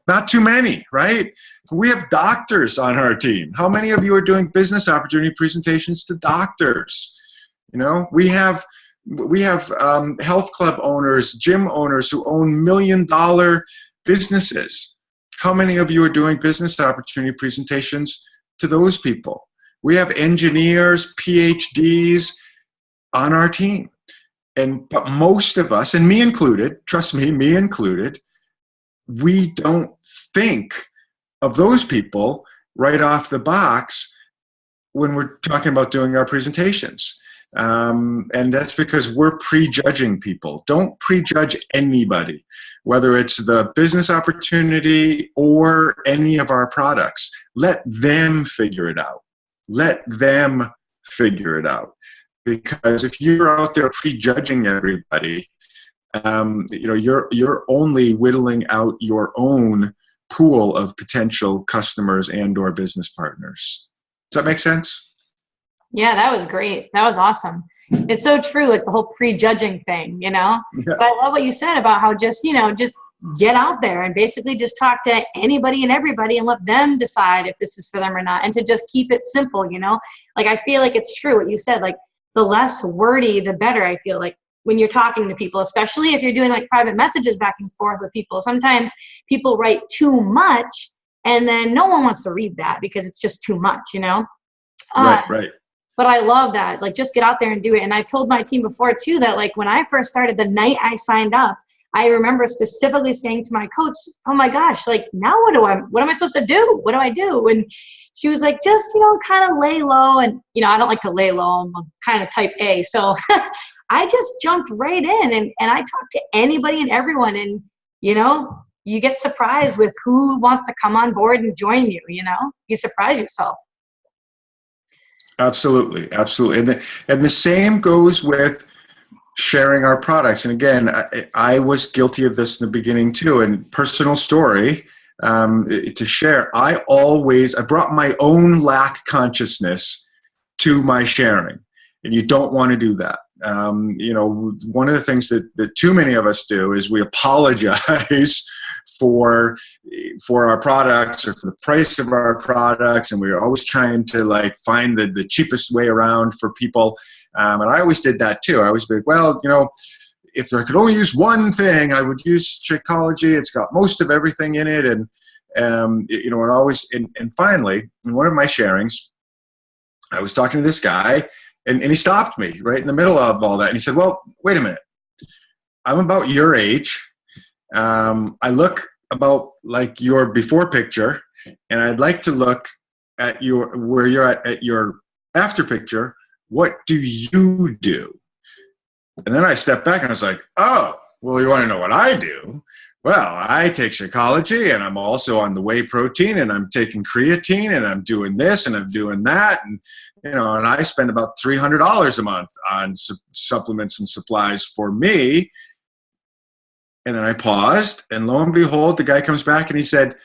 Not too many, right? We have doctors on our team. How many of you are doing business opportunity presentations to doctors? We have health club owners, gym owners who own $1 million businesses. How many of you are doing business opportunity presentations to those people? We have engineers, PhDs on our team. But most of us, and me included, trust me, me included, we don't think of those people right off the box when we're talking about doing our presentations. And that's because we're prejudging people. Don't prejudge anybody, whether it's the business opportunity or any of our products. Let them figure it out. Let them figure it out. Because if you're out there prejudging everybody, you're only whittling out your own pool of potential customers and or business partners. Does that make sense? Yeah, that was great. That was awesome. It's so true, like the whole prejudging thing, Yeah. But I love what you said about how just get out there and basically just talk to anybody and everybody and let them decide if this is for them or not, and to just keep it simple, Like, I feel like it's true what you said, like the less wordy, the better. I feel like when you're talking to people, especially if you're doing like private messages back and forth with people, sometimes people write too much and then no one wants to read that because it's just too much, Right. But I love that. Like, just get out there and do it. And I've told my team before too that, like, when I first started, the night I signed up, I remember specifically saying to my coach, "Oh my gosh, like, now what am I supposed to do? What do I do?" And she was like, "Just, kind of lay low." And, I don't like to lay low. I'm kind of type A. So I just jumped right in and I talked to anybody and everyone. And, you get surprised with who wants to come on board and join you, you surprise yourself. Absolutely. And the same goes with sharing our products. And again, I was guilty of this in the beginning too. And personal story to share, I brought my own lack consciousness to my sharing. And you don't want to do that. One of the things that too many of us do is we apologize for our products or for the price of our products, and we're always trying to find the cheapest way around for people. And I always did that too. I always be like, well, if I could only use one thing, I would use Shakeology. It's got most of everything in it, and finally, in one of my sharings, I was talking to this guy, and he stopped me right in the middle of all that, and he said, "Well, wait a minute. I'm about your age. I look about like your before picture, and I'd like to look at where you're at your after picture. What do you do?" And then I stepped back and I was like, "Oh, well, you want to know what I do? Well, I take Shakeology, and I'm also on the whey protein, and I'm taking creatine, and I'm doing this, and I'm doing that, and and I spend about $300 a month on supplements and supplies for me." And then I paused, and lo and behold, the guy comes back and he said,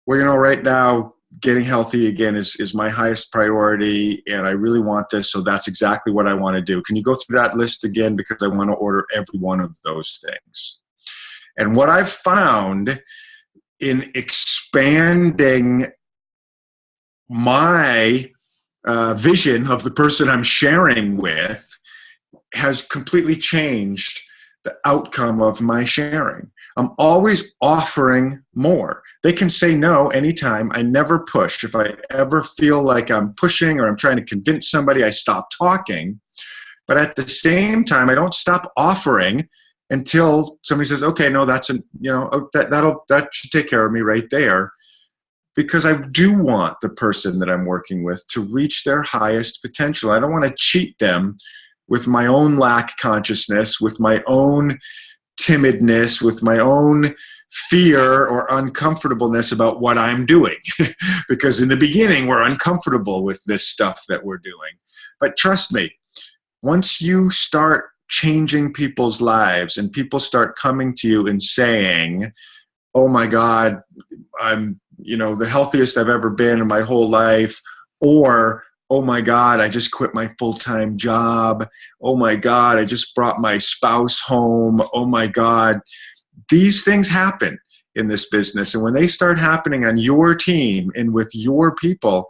"Well, right now, getting healthy again is my highest priority, and I really want this, so that's exactly what I want to do. Can you go through that list again, because I want to order every one of those things." And what I've found in expanding my vision of the person I'm sharing with has completely changed the outcome of my sharing. I'm always offering more. They can say no anytime. I never push. If I ever feel like I'm pushing or I'm trying to convince somebody, I stop talking. But at the same time, I don't stop offering until somebody says, "Okay, no, that should take care of me right there." Because I do want the person that I'm working with to reach their highest potential. I don't want to cheat them with my own lack consciousness, with my own timidness, with my own fear or uncomfortableness about what I'm doing. Because in the beginning, we're uncomfortable with this stuff that we're doing. But trust me, once you start changing people's lives and people start coming to you and saying, "Oh my God, I'm the healthiest I've ever been in my whole life," or "Oh my God, I just quit my full-time job. Oh my God, I just brought my spouse home. Oh my God." These things happen in this business. And when they start happening on your team and with your people,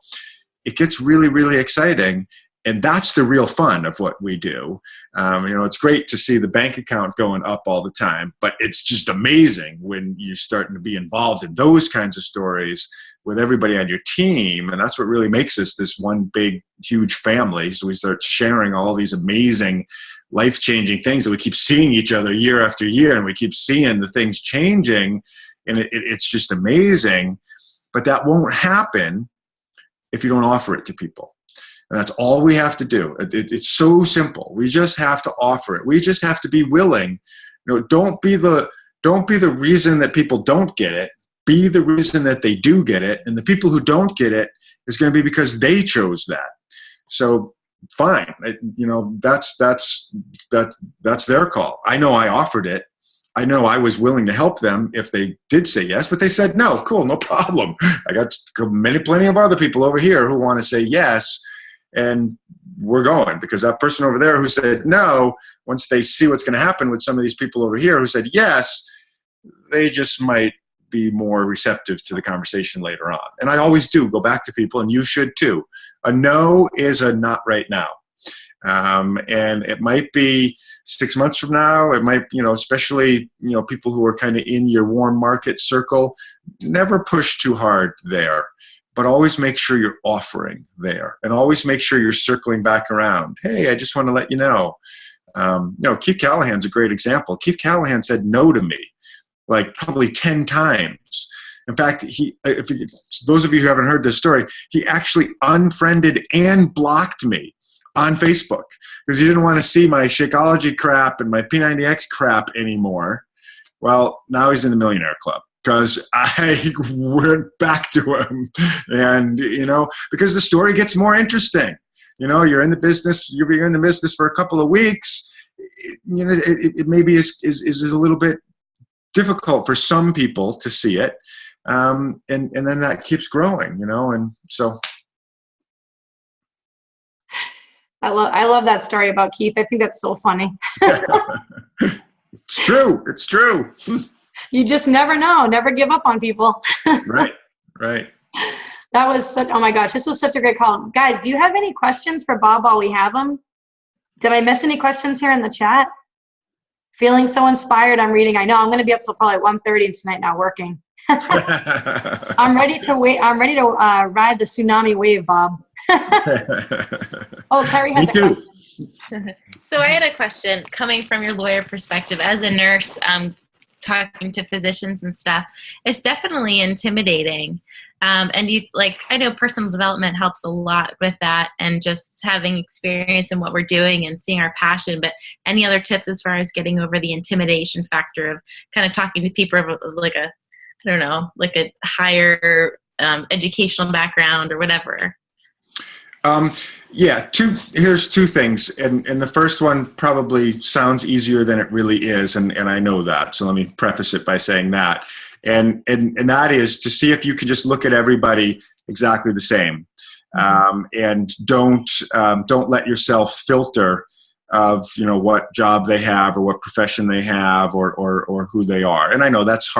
it gets really, really exciting. And that's the real fun of what we do. It's great to see the bank account going up all the time, but it's just amazing when you're starting to be involved in those kinds of stories with everybody on your team. And that's what really makes us this one big, huge family. So we start sharing all these amazing, life-changing things that we keep seeing each other year after year, and we keep seeing the things changing. And it's just amazing. But that won't happen if you don't offer it to people. And that's all we have to do. It's so simple. We just have to offer it. We just have to be willing. Don't be the reason that people don't get it. Be the reason that they do get it. And the people who don't get it is going to be because they chose that. So fine. That's their call. I know I offered it. I know I was willing to help them if they did say yes, but they said no. Cool, no problem. I got plenty of other people over here who want to say yes. And we're going, because that person over there who said no, once they see what's going to happen with some of these people over here who said yes, they just might be more receptive to the conversation later on. And I always do go back to people, and you should too. A no is a not right now. And it might be 6 months from now. It might, especially, people who are kind of in your warm market circle, never push too hard there. But always make sure you're offering there, and always make sure you're circling back around. Hey, I just want to let you know. Keith Callahan's a great example. Keith Callahan said no to me like probably 10 times. In fact, if those of you who haven't heard this story, he actually unfriended and blocked me on Facebook because he didn't want to see my Shakeology crap and my P90X crap anymore. Well, now he's in the Millionaire Club. Because I went back to him, and because the story gets more interesting. You're in the business. You're in the business for a couple of weeks. It maybe is a little bit difficult for some people to see it, and then that keeps growing. And so. I love that story about Keith. I think that's so funny. It's true. It's true. You just never know. Never give up on people. Right. That was oh my gosh, this was such a great call. Guys, do you have any questions for Bob while we have him? Did I miss any questions here in the chat? Feeling so inspired, I'm reading. I know I'm going to be up till probably 1:30 tonight now working. I'm ready to ride the tsunami wave, Bob. Oh, Terry has a question. So I had a question coming from your lawyer perspective as a nurse. Talking to physicians and stuff, it's definitely intimidating. And I know personal development helps a lot with that, and just having experience in what we're doing and seeing our passion. But any other tips as far as getting over the intimidation factor of kind of talking to people of like a higher educational background or whatever? Here's two things. And the first one probably sounds easier than it really is. And I know that. So let me preface it by saying that. And that is to see if you can just look at everybody exactly the same. And don't let yourself filter of what job they have or what profession they have or who they are. And I know that's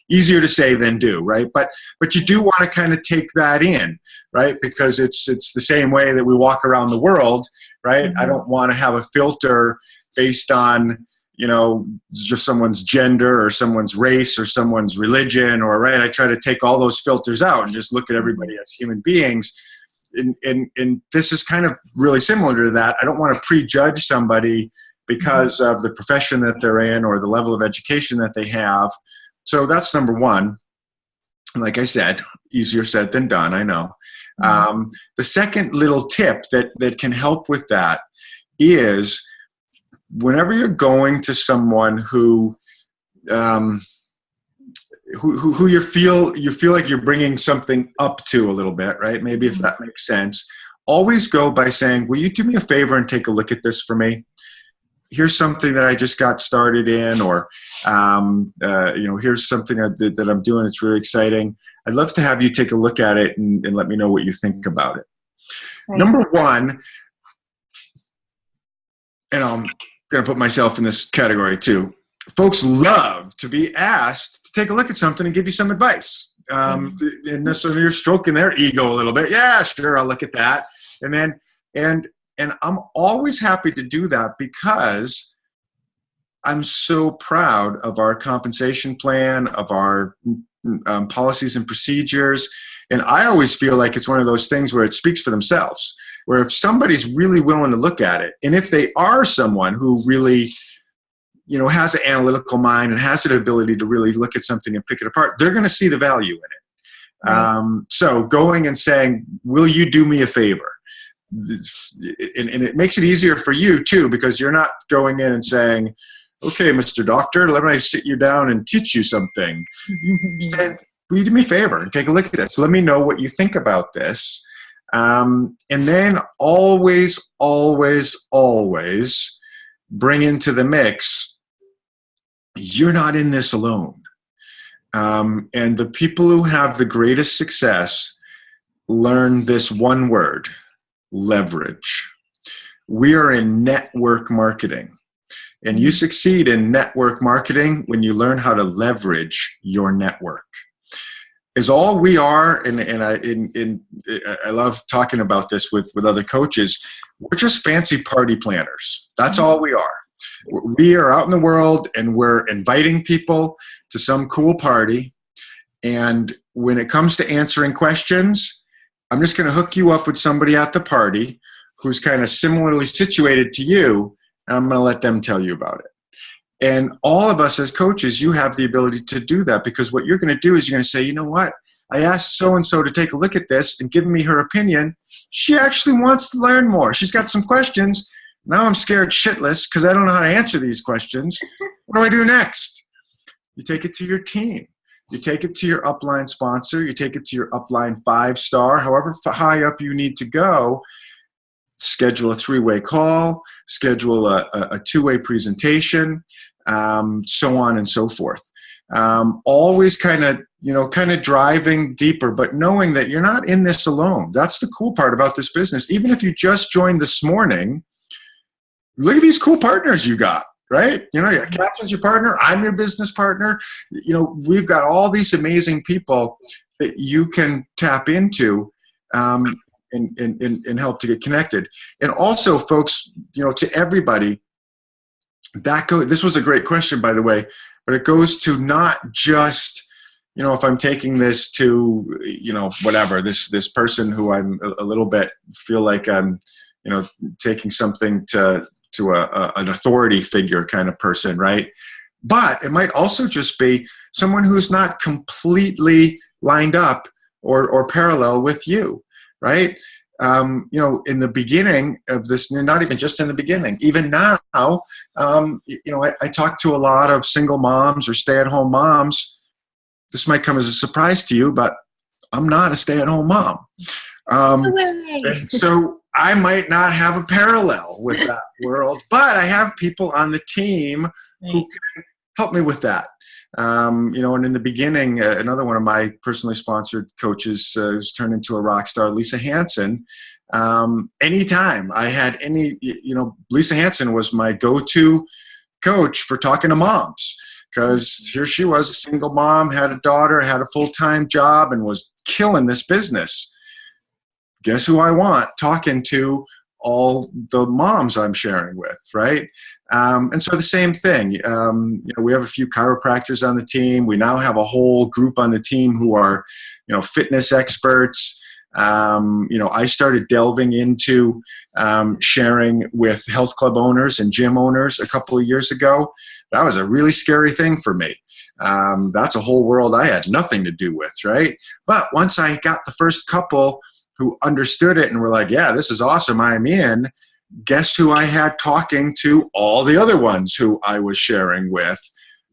easier to say than do, right? But you do want to kind of take that in, right? Because it's the same way that we walk around the world, right? I don't want to have a filter based on just someone's gender or someone's race or someone's religion, right? I try to take all those filters out and just look at everybody as human beings. And this is kind of really similar to that. I don't want to prejudge somebody because of the profession that they're in or the level of education that they have. So that's number one. Like I said, easier said than done, I know. The second little tip that can help with that is whenever you're going to someone who you feel like you're bringing something up to a little bit, right? Maybe if that makes sense. Always go by saying, will you do me a favor and take a look at this for me? Here's something that I just got started in, or here's something that I'm doing that's really exciting. I'd love to have you take a look at it and let me know what you think about it. Right. Number one, and I'm going to put myself in this category too. Folks love to be asked to take a look at something and give you some advice. And so you're stroking their ego a little bit. Yeah, sure, I'll look at that. And then And I'm always happy to do that because I'm so proud of our compensation plan, of our policies and procedures. And I always feel like it's one of those things where it speaks for themselves, where if somebody's really willing to look at it, and if they are someone who really, has an analytical mind and has the ability to really look at something and pick it apart, they're going to see the value in it. Right. So going and saying, will you do me a favor? And it makes it easier for you too, because you're not going in and saying, okay, Mr. Doctor, let me sit you down and teach you something. You said, will you do me a favor and take a look at this? Let me know what you think about this. And then always, always, always bring into the mix, you're not in this alone. And the people who have the greatest success learn this one word: leverage. We are in network marketing. And you succeed in network marketing when you learn how to leverage your network. Is all we are, and I love talking about this with other coaches, we're just fancy party planners. That's all we are. We are out in the world and we're inviting people to some cool party. And when it comes to answering questions, I'm just going to hook you up with somebody at the party who's kind of similarly situated to you, and I'm going to let them tell you about it. And all of us as coaches, you have the ability to do that, because what you're going to do is you're going to say, you know what? I asked so-and-so to take a look at this and give me her opinion. She actually wants to learn more. She's got some questions. Now I'm scared shitless because I don't know how to answer these questions. What do I do next? You take it to your team. You take it to your upline sponsor. You take it to your upline 5-star, however high up you need to go. Schedule a 3-way call, schedule a 2-way presentation, so on and so forth. Always kind of driving deeper, but knowing that you're not in this alone. That's the cool part about this business. Even if you just joined this morning, look at these cool partners you got, right? Catherine's your partner. I'm your business partner. We've got all these amazing people that you can tap into, and help to get connected. And also, folks, to everybody, this was a great question, by the way, but it goes to not just, if I'm taking this to, whatever, this person who I'm a little bit feel like I'm, taking something to an authority figure kind of person, right? But it might also just be someone who's not completely lined up or parallel with you. Right? In the beginning of this, not even just in the beginning, even now, I talk to a lot of single moms or stay-at-home moms. This might come as a surprise to you, but I'm not a stay-at-home mom. And so I might not have a parallel with that world, but I have people on the team who can help me with that. And in the beginning, another one of my personally sponsored coaches who's turned into a rock star, Lisa Hansen. Anytime I had Lisa Hansen was my go-to coach for talking to moms, because here she was, a single mom, had a daughter, had a full-time job, and was killing this business. Guess who I want talking to all the moms I'm sharing with, right? And so the same thing, we have a few chiropractors on the team. We now have a whole group on the team who are, fitness experts. I started delving into sharing with health club owners and gym owners a couple of years ago. That was a really scary thing for me. That's a whole world I had nothing to do with, right? But once I got the first couple who understood it and were like, yeah, this is awesome, I'm in, guess who I had talking to all the other ones who I was sharing with,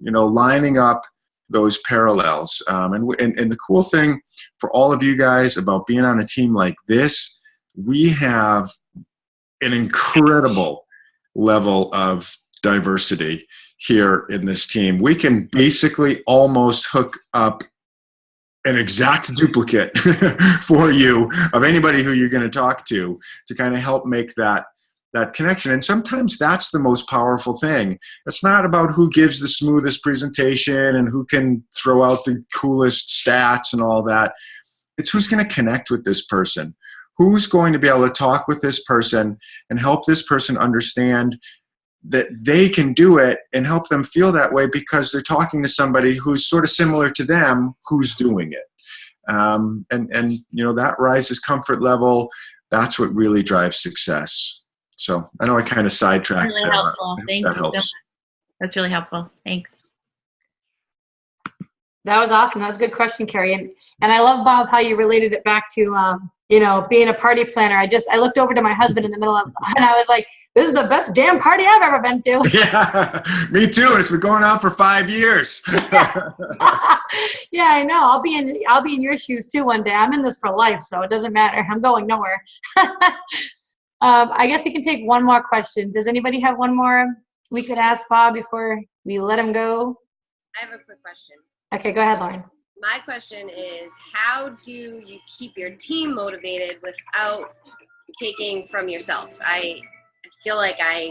lining up those parallels. And the cool thing for all of you guys about being on a team like this, we have an incredible level of diversity here in this team. We can basically almost hook up an exact duplicate for you of anybody who you're going to talk to kind of help make that connection. And sometimes that's the most powerful thing. It's not about who gives the smoothest presentation and who can throw out the coolest stats and all that. It's who's going to connect with this person. who's going to be able to talk with this person and help this person understand that they can do it and help them feel that way because they're talking to somebody who's sort of similar to them who's doing it. And that rises comfort level. That's what really drives success. So I know I kind of sidetracked. Really helpful. Thank you so much. Helps. That's really helpful. Thanks. That was awesome. That was a good question, Carrie. And I love, Bob, how you related it back to, being a party planner. I looked over to my husband in the middle of, and I was like, this is the best damn party I've ever been to. Yeah, me too. And it's been going on for 5 years. Yeah, I know. I'll be in your shoes too one day. I'm in this for life, so it doesn't matter. I'm going nowhere. I guess we can take one more question. Does anybody have one more we could ask Bob before we let him go? I have a quick question. Okay, go ahead, Lauren. My question is, how do you keep your team motivated without taking from yourself? I feel like I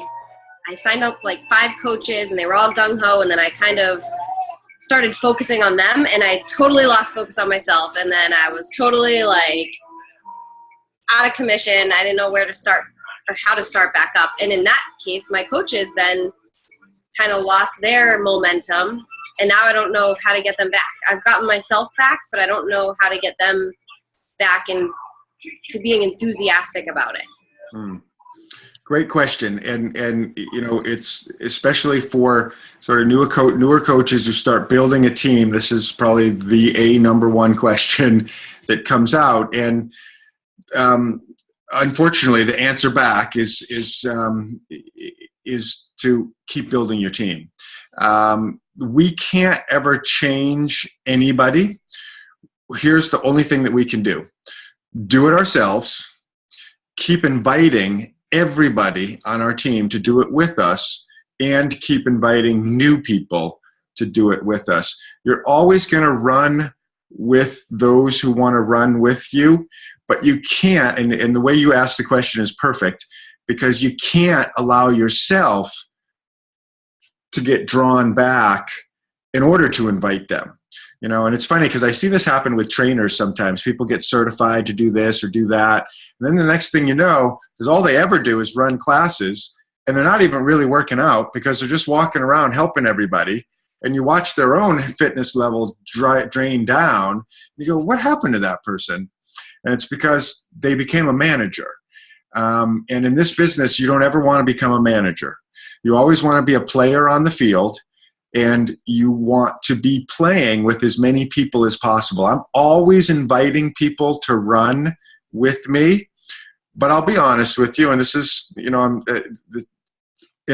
signed up like 5 coaches and they were all gung-ho, and then I kind of started focusing on them and I totally lost focus on myself, and then I was totally like out of commission. I didn't know where to start or how to start back up. And in that case, my coaches then kind of lost their momentum, and now I don't know how to get them back. I've gotten myself back, but I don't know how to get them back and to being enthusiastic about it. Great question. And it's especially for sort of newer coaches who start building a team. This is probably the number one question that comes out. And unfortunately, the answer back is to keep building your team. We can't ever change anybody. Here's the only thing that we can do. Do it ourselves. Keep inviting everybody on our team to do it with us, and keep inviting new people to do it with us. You're always going to run with those who want to run with you, but you can't, and the way you asked the question is perfect, because you can't allow yourself to get drawn back in order to invite them. And it's funny because I see this happen with trainers sometimes. People get certified to do this or do that. And then the next thing you know, because all they ever do is run classes, and they're not even really working out because they're just walking around helping everybody. And you watch their own fitness level drain down. You go, what happened to that person? And it's because they became a manager. And in this business, you don't ever want to become a manager. You always want to be a player on the field, and you want to be playing with as many people as possible. I'm always inviting people to run with me, but I'll be honest with you, and this is, in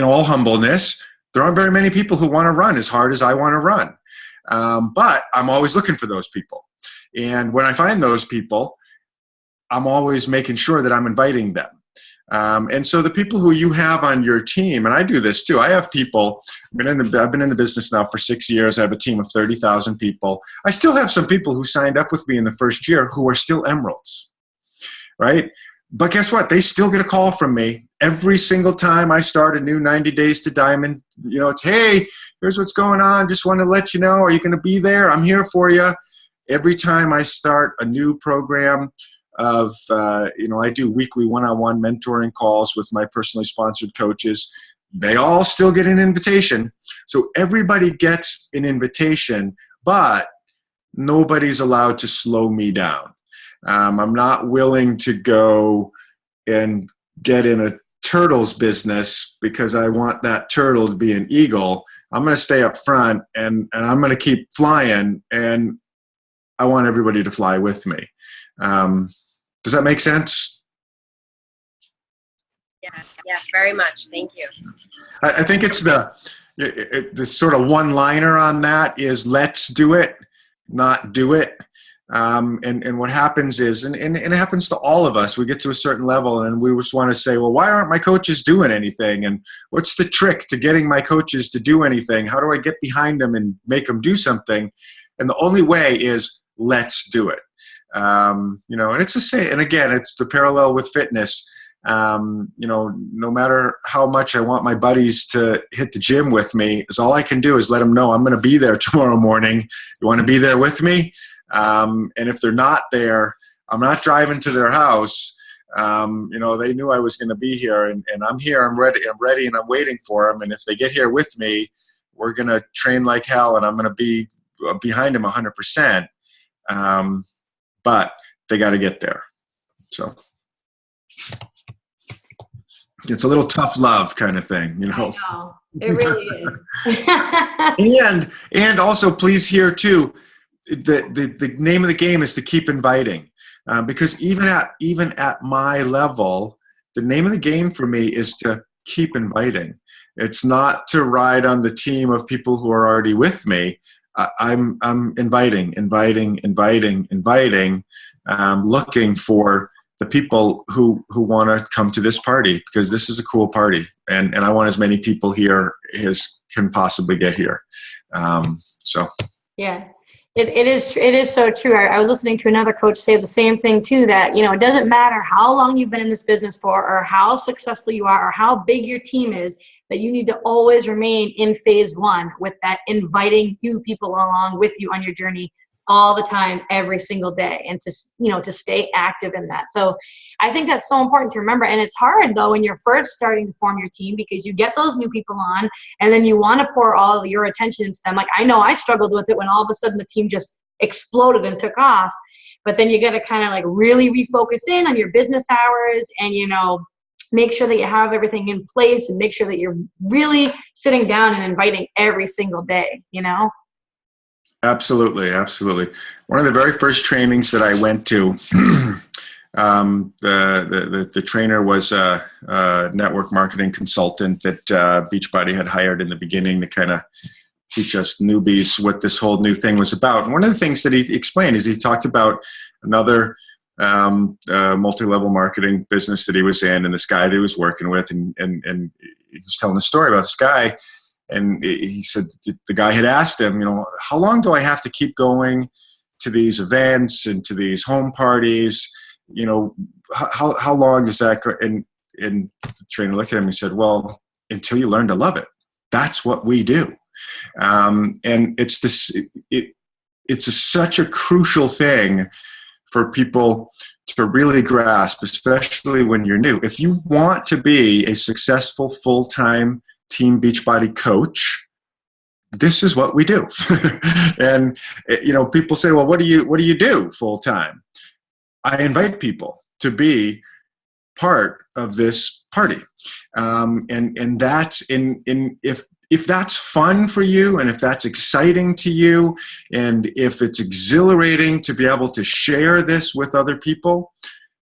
all humbleness, there aren't very many people who want to run as hard as I want to run. But I'm always looking for those people. And when I find those people, I'm always making sure that I'm inviting them. And so the people who you have on your team, and I do this too, I have people, I've been in the business now for 6 years. I have a team of 30,000 people. I still have some people who signed up with me in the first year who are still emeralds, right? But guess what? They still get a call from me every single time I start a new 90 Days to Diamond. It's, hey, here's what's going on. Just want to let you know, are you going to be there? I'm here for you. Every time I start a new program, I do weekly one-on-one mentoring calls with my personally sponsored coaches. They all still get an invitation. So everybody gets an invitation, but nobody's allowed to slow me down. I'm not willing to go and get in a turtle's business because I want that turtle to be an eagle. I'm going to stay up front and I'm going to keep flying, and I want everybody to fly with me. Does that make sense? Yes, very much. Thank you. I think it's the sort of one-liner on that is let's do it, not do it. And what happens is, and it happens to all of us, we get to a certain level and we just want to say, well, why aren't my coaches doing anything? And what's the trick to getting my coaches to do anything? How do I get behind them and make them do something? And the only way is let's do it. And it's the same. And again, it's the parallel with fitness. No matter how much I want my buddies to hit the gym with me, is all I can do is let them know I'm going to be there tomorrow morning. You want to be there with me? And if they're not there, I'm not driving to their house. They knew I was going to be here, and I'm here. I'm ready, and I'm waiting for them. And if they get here with me, we're going to train like hell, and I'm going to be behind them 100%. But they got to get there. So it's a little tough love kind of thing, I know. It really is. and also, please hear too, the name of the game is to keep inviting, because even at my level, the name of the game for me is to keep inviting. It's not to ride on the team of people who are already with me. I'm inviting, looking for the people who want to come to this party, because this is a cool party, and I want as many people here as can possibly get here. Yeah, it is so true. I was listening to another coach say the same thing too, that, it doesn't matter how long you've been in this business for, or how successful you are, or how big your team is, that you need to always remain in phase one with that, inviting new people along with you on your journey all the time, every single day, and to stay active in that. So I think that's so important to remember. And it's hard though when you're first starting to form your team, because you get those new people on, and then you want to pour all of your attention into them. Like, I know I struggled with it when all of a sudden the team just exploded and took off. But then you got to kind of like really refocus in on your business hours, and make sure that you have everything in place, and make sure that you're really sitting down and inviting every single day. Absolutely. One of the very first trainings that I went to, the trainer was a network marketing consultant that Beachbody had hired in the beginning to kind of teach us newbies what this whole new thing was about. And one of the things that he explained is he talked about another multi-level marketing business that he was in, and this guy that he was working with, and he was telling a story about this guy. And he said the guy had asked him, how long do I have to keep going to these events and to these home parties? How long does that go? And the trainer looked at him and said, well, until you learn to love it. That's what we do. And it's such a crucial thing for people to really grasp, especially when you're new. If you want to be a successful full-time Team Beachbody coach, this is what we do. And people say, well, what do you do full time? I invite people to be part of this party, and that's if that's fun for you, and if that's exciting to you, and if it's exhilarating to be able to share this with other people,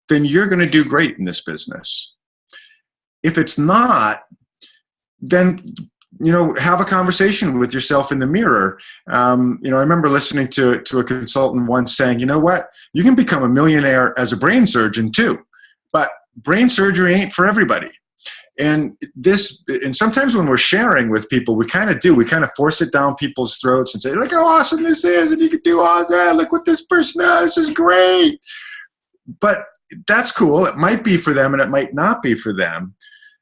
then you're going to do great in this business. If it's not, then have a conversation with yourself in the mirror. I remember listening to a consultant once saying, you know what, you can become a millionaire as a brain surgeon too, but brain surgery ain't for everybody. And sometimes when we're sharing with people, we kind of force it down people's throats and say, look how awesome this is, and you can do all that, look what this person does, this is great. But that's cool. It might be for them, and it might not be for them.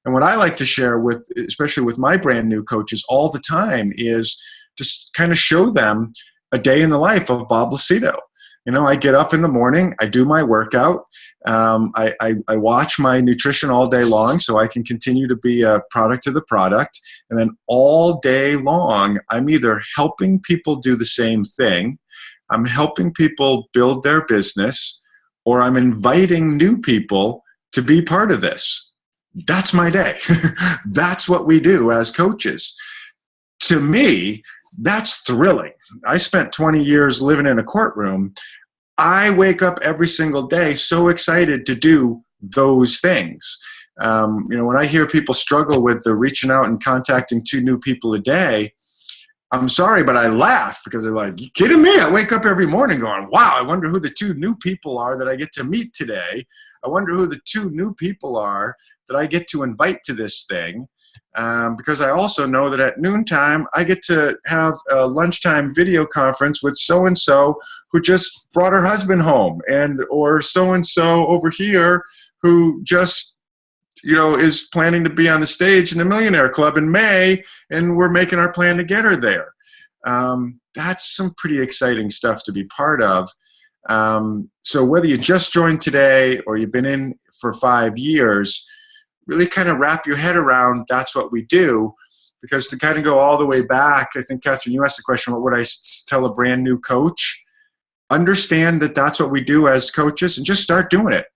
And what I like to share with, especially with my brand new coaches all the time, is just kind of show them a day in the life of Bob Lucido. I get up in the morning, I do my workout, I watch my nutrition all day long so I can continue to be a product of the product. And then all day long, I'm either helping people do the same thing, I'm helping people build their business, or I'm inviting new people to be part of this. That's my day. That's what we do as coaches. To me, that's thrilling. I spent 20 years living in a courtroom. I wake up every single day so excited to do those things. When I hear people struggle with the reaching out and contacting 2 new people a day, I'm sorry, but I laugh, because they're like, you kidding me? I wake up every morning going, wow, I wonder who the 2 new people are that I get to meet today. I wonder who the 2 new people are that I get to invite to this thing. Because I also know that at noontime, I get to have a lunchtime video conference with so-and-so who just brought her husband home, or so-and-so over here who just is planning to be on the stage in the Millionaire Club in May, and we're making our plan to get her there. That's some pretty exciting stuff to be part of. So whether you just joined today, or you've been in for 5 years, really kind of wrap your head around that's what we do. Because to kind of go all the way back, I think, Catherine, you asked the question, what would I tell a brand new coach? Understand that that's what we do as coaches and just start doing it.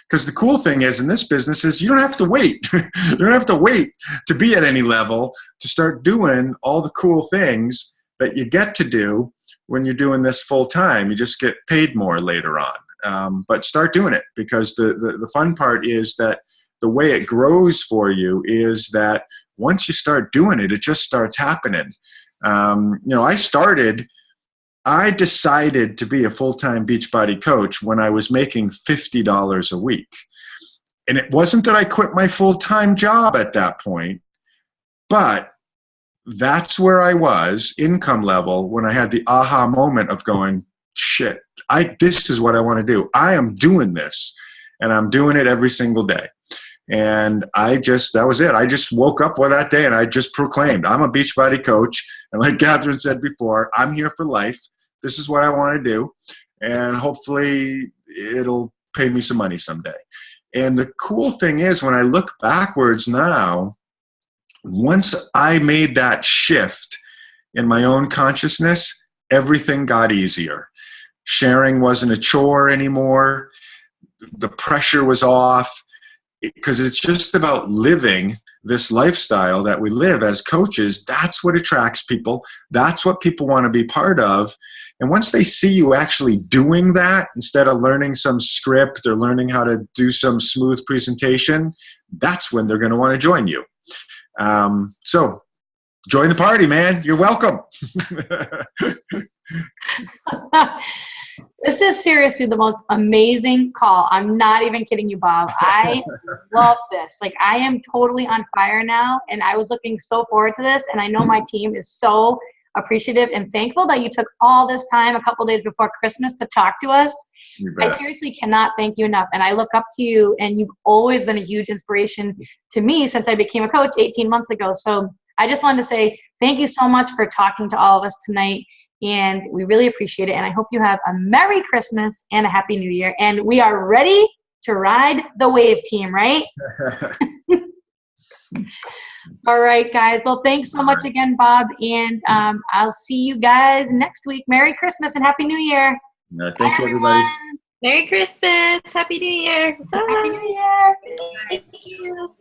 Because the cool thing is in this business is you don't have to wait. You don't have to wait to be at any level to start doing all the cool things that you get to do when you're doing this full time. You just get paid more later on. But start doing it, because the fun part is that the way it grows for you is that once you start doing it, it just starts happening. I decided to be a full-time Beachbody coach when I was making $50 a week. And it wasn't that I quit my full-time job at that point, but that's where I was, income level, when I had the aha moment of going, shit, this is what I want to do. I am doing this, and I'm doing it every single day. And that was it. I just woke up that day and I just proclaimed, I'm a Beachbody coach. And like Catherine said before, I'm here for life. This is what I want to do. And hopefully it'll pay me some money someday. And the cool thing is, when I look backwards now, once I made that shift in my own consciousness, everything got easier. Sharing wasn't a chore anymore. The pressure was off. Because it's just about living this lifestyle that we live as coaches. That's what attracts people. That's what people want to be part of. And once they see you actually doing that, instead of learning some script or learning how to do some smooth presentation, that's when they're going to want to join you. So join the party, man. You're welcome. This is seriously the most amazing call. I'm not even kidding you, Bob. I love this. Like, I am totally on fire now, and I was looking so forward to this, and I know my team is so appreciative and thankful that you took all this time a couple days before Christmas to talk to us. I seriously cannot thank you enough, and I look up to you, and you've always been a huge inspiration to me since I became a coach 18 months ago. So I just wanted to say thank you so much for talking to all of us tonight. And we really appreciate it. And I hope you have a Merry Christmas and a Happy New Year. And we are ready to ride the wave, team, right? All right, guys. Well, thanks so much again, Bob. And I'll see you guys next week. Merry Christmas and Happy New Year. Thank you, everybody. Merry Christmas. Happy New Year. Bye. Happy New Year. Thank you.